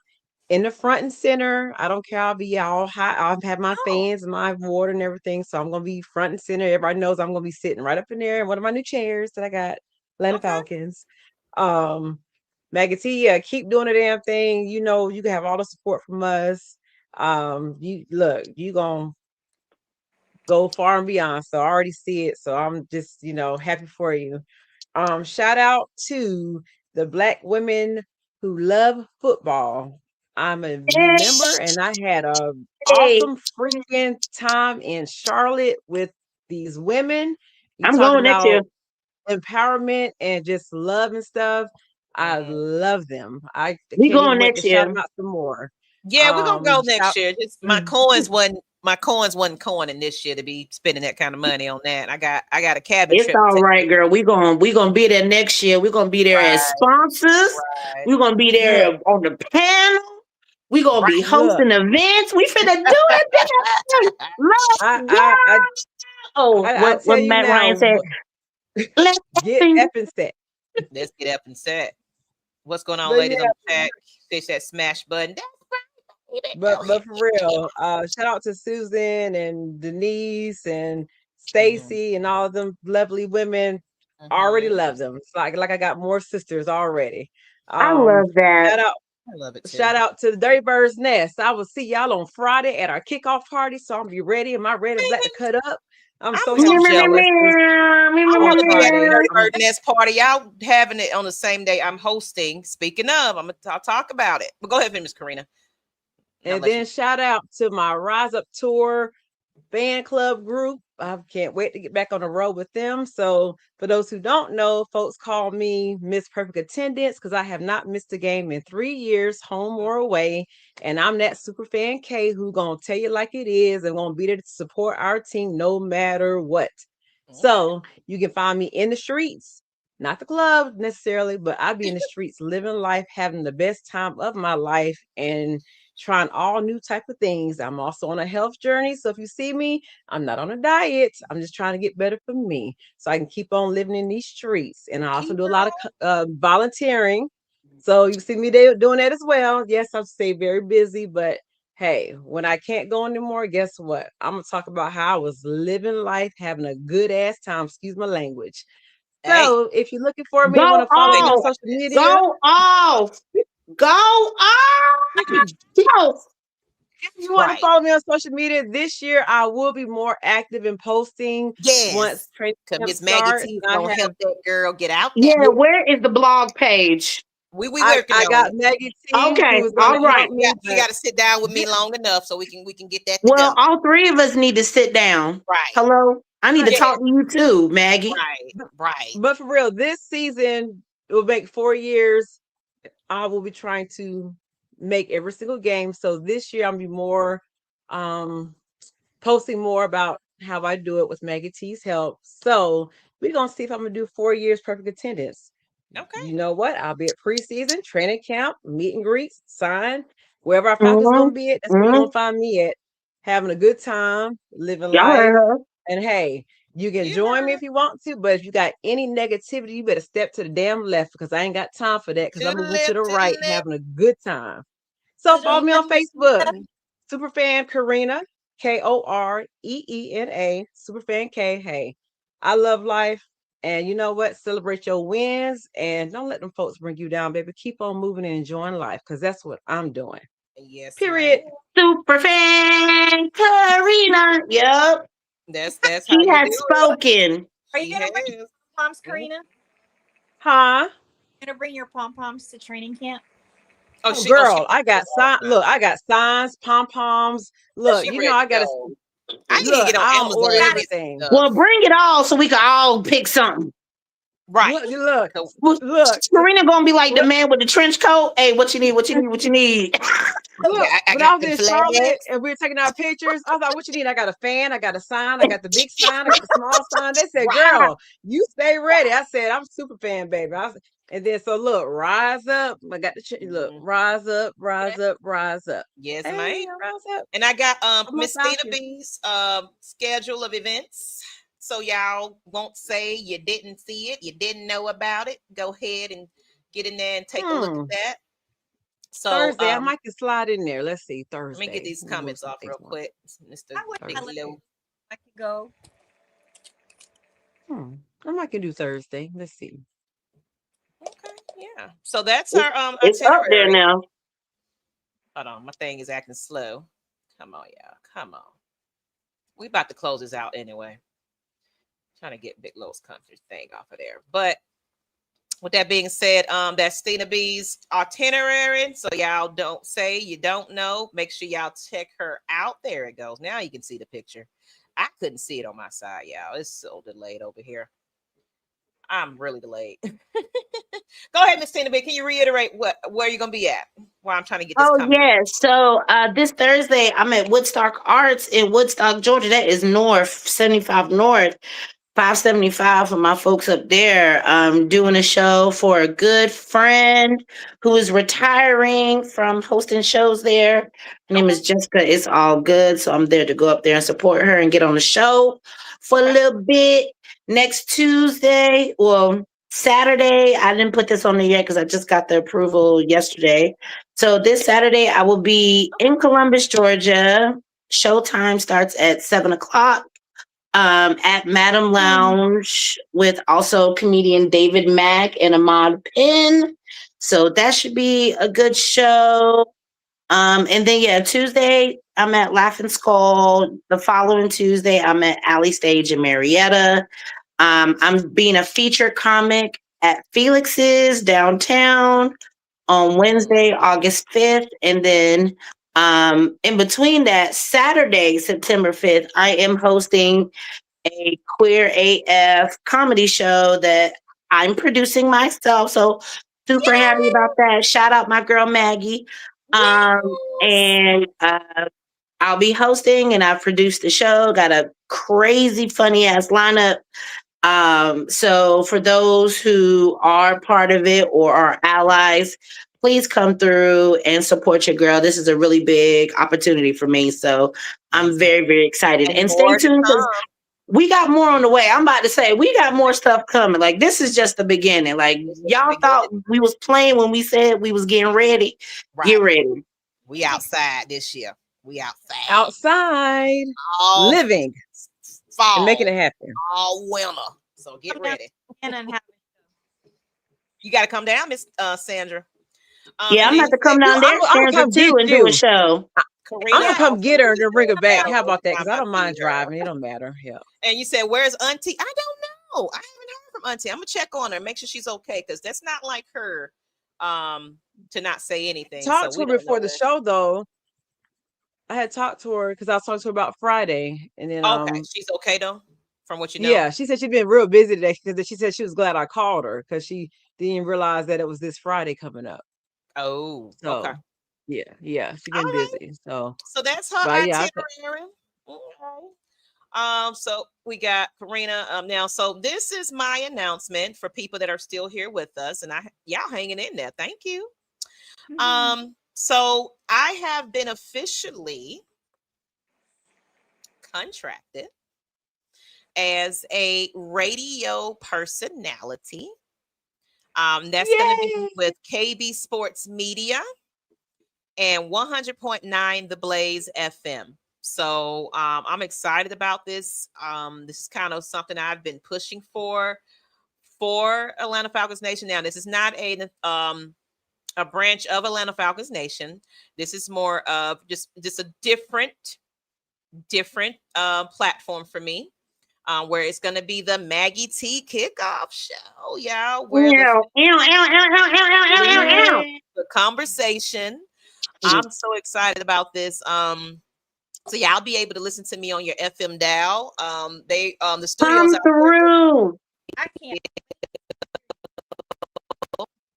in the front and center. I don't care. I'll be all high. I'll have my Oh, fans and my water and everything. So I'm gonna be front and center. Everybody knows I'm gonna be sitting right up in there in one of my new chairs that I got. Atlanta okay. Falcons. Um, Maggie T, yeah, keep doing the damn thing. You know, you can have all the support from us. You look, you gonna go far and beyond. So I already see it. So I'm just, happy for you. Shout out to the Black women who love football. I'm a new member and I had a Hey, awesome freaking time in Charlotte with these women. You I'm talking going next year. about empowerment and just love and stuff. I Mhm. love them. I We can't even going wait to next shout year. them out some more. Yeah, we're gonna go Shout next year. Just my coins wasn't coining this year to be spending that kind of money on that. I got a cabin It's trip to all take. right, girl. We gonna be there next year. We're gonna be there as Right, sponsors. right, We're gonna be look, there on the panel. We're gonna be right. look. hosting events. We finna do it. I Let's I I go. I What tell you Matt Ryan now, said. Let's get sing. effing set. Let's get up and set. What's going on, But ladies on yeah, the chat? Fish that smash button. That's right, baby. Go but ahead. for real, shout out to Susan and Denise and Mhm, Stacy and all of them lovely women. Already mhm. love them. It's like I got more sisters already. I love that. Shout out I love it too. Shout out to the Dirty Birds Nest. I will see y'all on Friday at our kickoff party. So I'm be ready. Am I ready? Black to cut up? I'm I'm so so jealous. jealous. I On want to be at the Friday. Dirty Bird Nest party. Y'all having it on the same day I'm hosting. Speaking of, I'll talk about it. But go ahead, Miss Karina. And I'll And let you. then shout out to my Rise Up Tour fan club group. I can't wait to get back on the road with them. So, for those who don't know, folks call me Miss Perfect Attendance because I have not missed a game in 3 years, home or away. And I'm that super fan K who gonna tell you like it is and gonna be there to support our team no matter what. Okay. So you can find me in the streets, not the club necessarily, but I'll be in the streets living life, having the best time of my life, and trying all new type of things. I'm also on a health journey. So if you see me, I'm not on a diet. I'm just trying to get better for me so I can keep on living in these streets. And I also Keep do a lot of on. volunteering. So you see me there doing that as well. Yes, I'll stay very busy, but hey, when I can't go anymore, guess what? I'm gonna talk about how I was living life, having a good ass time. Excuse my language. Hey, So if you're looking for me, want Go to you follow ain't me on no off. social prejudice. media, Go off. Go off. if you want to Right. follow me on social media this year, I will be more active in posting once Yes. training Cause camp Miss Maggie starts. T is I gonna have help that girl get out there. Yeah, where is the blog page? We I, working I on got it. Maggie T Okay, who is going all to right. help me, You but got to sit down with me this long enough so we can get that Well, together. all three of us need to sit down. Right. Hello? I need to Yeah. talk to you too, Maggie. Right. Right. but for real, this season will make 4 years. I will be trying to make every single game. So this year I'll be more um posting more about how I do it with Maggie T's help. So we're gonna see if I'm gonna do 4 years perfect attendance. Okay. You know what? I'll be at preseason, training camp, meet and greets, sign. Wherever our Falcons Mm-hmm. gonna be at, that's where you're Mm-hmm. gonna find me at. Having a good time, living Y'all life. heard her. And hey, you can You join me heard if you want to, but if you got any negativity, you better step to the damn left because I ain't got time for that because to I'm the moving to the left, to the right, left, having a good time. So to the follow me on left. Facebook, Superfan Karina, Koreena, Superfan K. Hey, I love life. And you know what? Celebrate your wins and don't let them folks bring you down, baby. Keep on moving and enjoying life because that's what I'm doing. Yes, ma'am. Period. Super fan Karina. Yep. That's how She you do has it. spoken. Are you She gonna bring has. pom poms, Mhm. Karina? Huh? Gonna bring your pom poms to training camp? Oh, Oh, she girl, I does got all sign. the time. Look, I got signs, pom poms. Look, She you know, ready I to gotta go. I need to look. get on I'll order Amazon and get everything. some Well, stuff. bring it all so we can all pick something. Right. Look, look, So, Well, look, Karina gonna be like the look. man with the trench coat. Hey, what you need? What you need? What you need? Look, I when got I was the in Charlotte flags. and we were taking our pictures, I was like, what you need? I got a fan, I got a sign, I got the big sign, I got the small sign. They said, Right. girl, you stay ready. I said, I'm super fan, baby. And then so look, rise up. I got the look, Mhm. rise up, Yeah. rise up, rise up. Yes, ma'am. Hey, rise up. And I got I'm on Miss Thina Falcon. B's schedule of events. So y'all won't say you didn't see it, you didn't know about it. Go ahead and get in there and take a look at Hmm. that. So Thursday, I might can slide in there. Let's see, let me get Thursday. these Let me move comments some off things real around. quick, Mr. I would Big tell it Lou. I could go. I might can do Thursday. Let's see. Okay, yeah. So that's It's, our it's up there itinerary. now. Hold on, my thing is acting slow. Come on, y'all. Come on. We about to close this out anyway. Trying to get Big Lo's country thing off of there. But with that being said, that's Stina B's itinerary. So y'all don't say you don't know. Make sure y'all check her out. There it goes. Now you can see the picture. I couldn't see it on my side, y'all. It's so delayed over here. I'm really delayed. Go ahead, Miss Tina B. Can you reiterate where you're gonna be at? While I'm trying to get this Oh comment. yes. So this Thursday I'm at Woodstock Arts in Woodstock, Georgia. That is north, 75 North. 575 for my folks up there, doing a show for a good friend who is retiring from hosting shows there. Her name Okay. is Jessica. It's all good. So I'm there to go up there and support her and get on the show for a Okay. little bit. Next Tuesday, well, Saturday, I didn't put this on there yet because I just got the approval yesterday. So this Saturday, I will be in Columbus, Georgia. Showtime starts at 7 o'clock at Madam Lounge with also comedian David Mack and Ahmad Penn. So that should be a good show. And then yeah, Tuesday I'm at Laughing Skull. The following Tuesday I'm at Alley Stage in Marietta. I'm being a feature comic at Felix's downtown on Wednesday, August 5th. And then in between that, Saturday, September 5th, I am hosting a queer AF comedy show that I'm producing myself. So super happy about that. Shout out my girl Maggie. Yes. And I'll be hosting and I've produced the show. Got a crazy funny ass lineup. So for those who are part of it or are allies, please come through and support your girl. This is a really big opportunity for me. So I'm Yes. very, very excited. And And stay more to tuned because come. we got more on the way. I'm about to say we got more stuff coming. Like this is just the beginning. Like It's just the y'all thought beginning. we was playing when we said we was getting ready. Get Right. ready. We outside this year. We outside. Outside, All living and making fall, it happen. all winter. So get Come down ready. and have You got to come down, Miss Sandra. Yeah, And I'm then about you to said come You, down there, I'm gonna Sandra, come too, get and do a you. show. I'm Karina gonna come also get her will be and bring her doing a back. How battle about that? every Because time I I don't see mind her. driving. It don't matter. Yeah. And you said, "Where's Auntie?" I don't know. I haven't heard from Auntie. I'm gonna check on her, make sure she's okay, because that's not like her, to not say anything. So Talked to we her don't know before the where. show though. I had talked to her because I was talking to her about Friday, and then Okay, she's okay though, from what you know. yeah, she said she'd been real busy today because she said she was glad I called her because she didn't realize that it was this Friday coming up. Oh, okay. So yeah, she All been right. busy. So, So that's her but yeah, itinerary. Okay. So we got Karina. Now, so this is my announcement for people that are still here with us, and y'all hanging in there. Thank you. So I have been officially contracted as a radio personality. That's going to be yay! with KB Sports Media and 100.9 The Blaze FM. So I'm excited about this. This is kind of something I've been pushing for Atlanta Falcons Nation. Now, this is not a branch of Atlanta Falcons Nation. This is more of just a different platform for me. Where it's going to be the Maggie T kickoff show, y'all, where the Ew, ew, ew, ew, ew, ew, ew, ew, Yay! the conversation. ew. I'm so excited about this. So yeah, I'll be able to listen to me on your FM dial. The studios Come out there, through. I can't.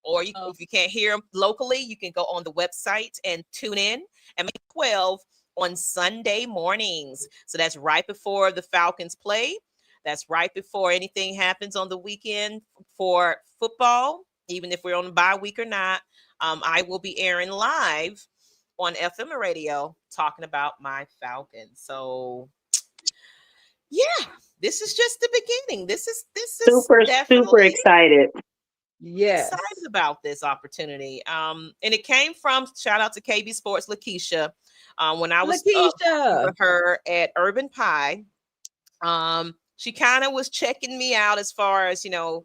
or Oh. if you can't hear them locally, you can go on the website and tune in and make 12 on Sunday mornings. So that's right before the Falcons play. That's right before anything happens on the weekend for football, even if we're on a bye week or not. I will be airing live on FM radio talking about my Falcons. So yeah, this is just the beginning. This is Super, super definitely excited. Yes. Excited about this opportunity. And it came from, shout out to KB Sports Lakeisha. When I was Lakeisha. with her at Urban Pie, she kind of was checking me out as far as, you know,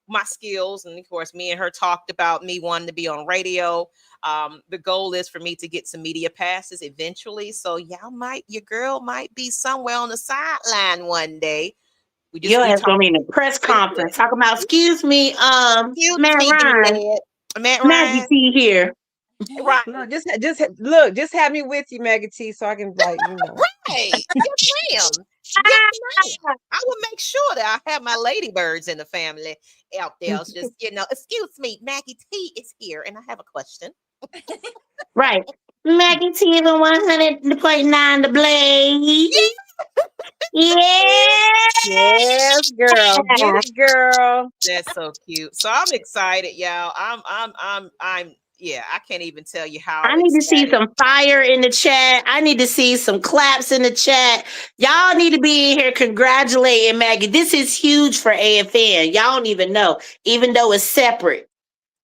my skills. And of course, me and her talked about me wanting to be on radio. The goal is for me to get some media passes eventually. So your girl might be somewhere on the sideline one day. Your We ass gonna talked. be in a press conference talking about, excuse me, Excuse Matt me, Ryan, Matt Maggie Ryan. T here. Right. Look, just have me with you, Maggie T, so I can, like, you know. Right. Yes, ma'am. Yes, ma'am. I will make sure that I have my ladybirds in the family out there. It's just, you know, excuse me, Maggie T is here, and I have a question. Right. Maggie T, the 100.9 The Blaze. Yeah. Yes, girl. Get it, girl. That's so cute. So I'm excited, y'all. I'm yeah, I can't even tell you how I need to see ecstatic. some fire in the chat. I need to see some claps in the chat. Y'all need to be in here congratulating Maggie. This is huge for AFN. Y'all don't even know, even though it's separate.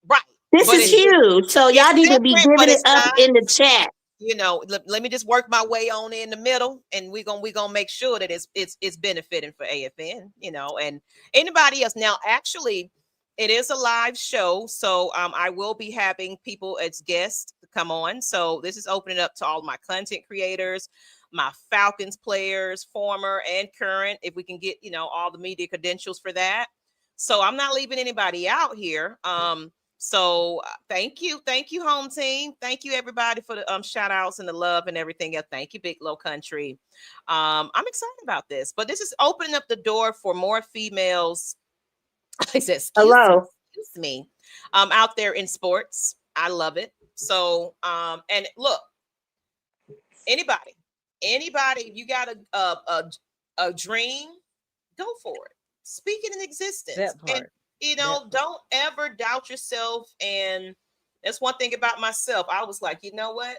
Right. This But is huge. So it's y'all need to be separate, but giving it it's up not. in the chat. You know, let me just work my way on in the middle, and we gonna make sure that it's benefiting for AFN, you know, and anybody else. Now, actually, it is a live show, so I will be having people as guests to come on. So this is opening up to all my content creators, my Falcons players, former and current, if we can get, you know, all the media credentials for that. So I'm not leaving anybody out here. So thank you, home team. Thank you, everybody, for the shout outs and the love and everything else. Thank you, Big Low Country. I'm excited about this, but this is opening up the door for more females. I said, Hello. excuse me, out there in sports. I love it. So, and look, anybody, if you got a dream, go for it. Speak it in existence. That And part. you know, don't ever doubt yourself. And that's one thing about myself. I was like, you know what?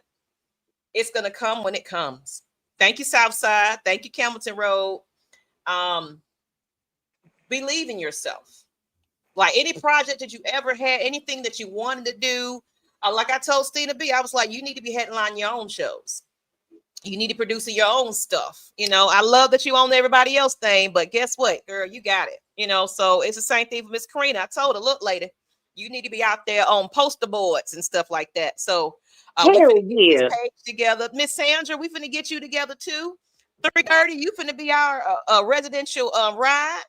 It's gonna come when it comes. Thank you, Southside. Thank you, Campbellton Road. Believe in yourself. Like any project that you ever had, anything that you wanted to do. Like I told Stina B, I was like, you need to be headlining your own shows. You need to produce your own stuff. You know, I love that you own everybody else thing, but guess what, girl, you got it. You know, so it's the same thing for Miss Karina. I told her, look, lady, you need to be out there on poster boards and stuff like that. So we Hell finna get this yeah. page together. Miss Sandra, we finna get you together too. 3:30, you finna be our residential ride.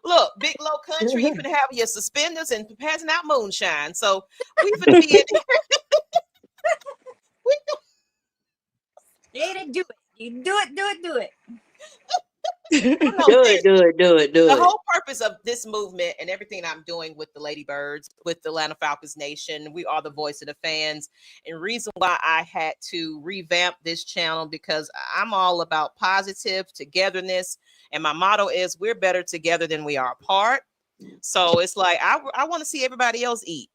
Look, Big Low Country, you finna have your suspenders and passing out moonshine. So we finna be in we Yeah, do it. You do it. no, Do it. the whole purpose of this movement and everything I'm doing with the Ladybirds, with the Atlanta Falcons Nation, we are the voice of the fans. And reason why I had to revamp this channel, because I'm all about positive togetherness. And my motto is we're better together than we are apart. So it's like, I want to see everybody else eat.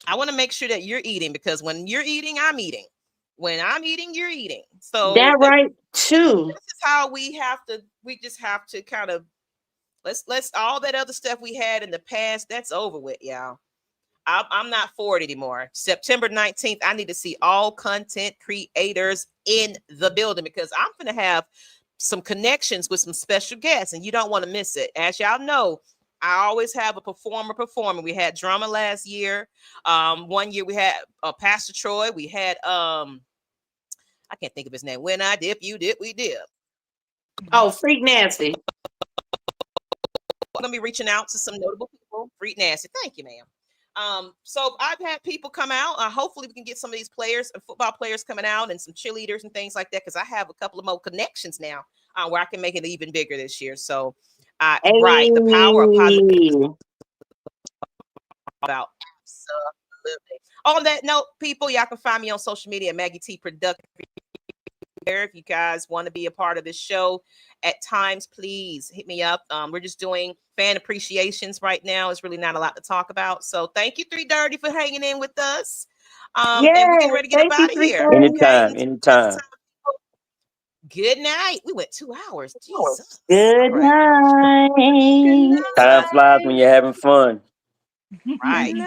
I want to make sure that you're eating, because when you're eating, I'm eating. When I'm eating, you're eating. So That right too. this is how we just have to kind of let's all that other stuff we had in the past, that's over with, y'all. I'm not for it anymore. September 19th, I need to see all content creators in the building, because I'm going to have some connections with some special guests, and you don't want to miss it. As y'all know, I always have a performer. We had drama last year. 1 year we had Pastor Troy. We had I can't think of his name. When I dip, you dip, we dip. Oh, Freak Nasty. I'm gonna be reaching out to some notable people. Freak Nasty. Thank you, ma'am. So I've had people come out. Hopefully we can get some of these players, football players coming out, and some cheerleaders and things like that, because I have a couple of more connections now where I can make it even bigger this year. So right, the power of positive about absolutely. On that note, people, y'all can find me on social media at Maggietproductions. If you guys want to be a part of this show at times, please hit me up. We're just doing fan appreciations right now. It's really not a lot to talk about. So thank you, 3:30, for hanging in with us. And we're getting ready to get up Thank you, out of here. 3:30. Okay. Anytime. Good night. We went 2 hours. Jesus. Good All right. night. Good Time flies when you're having fun. Right. night.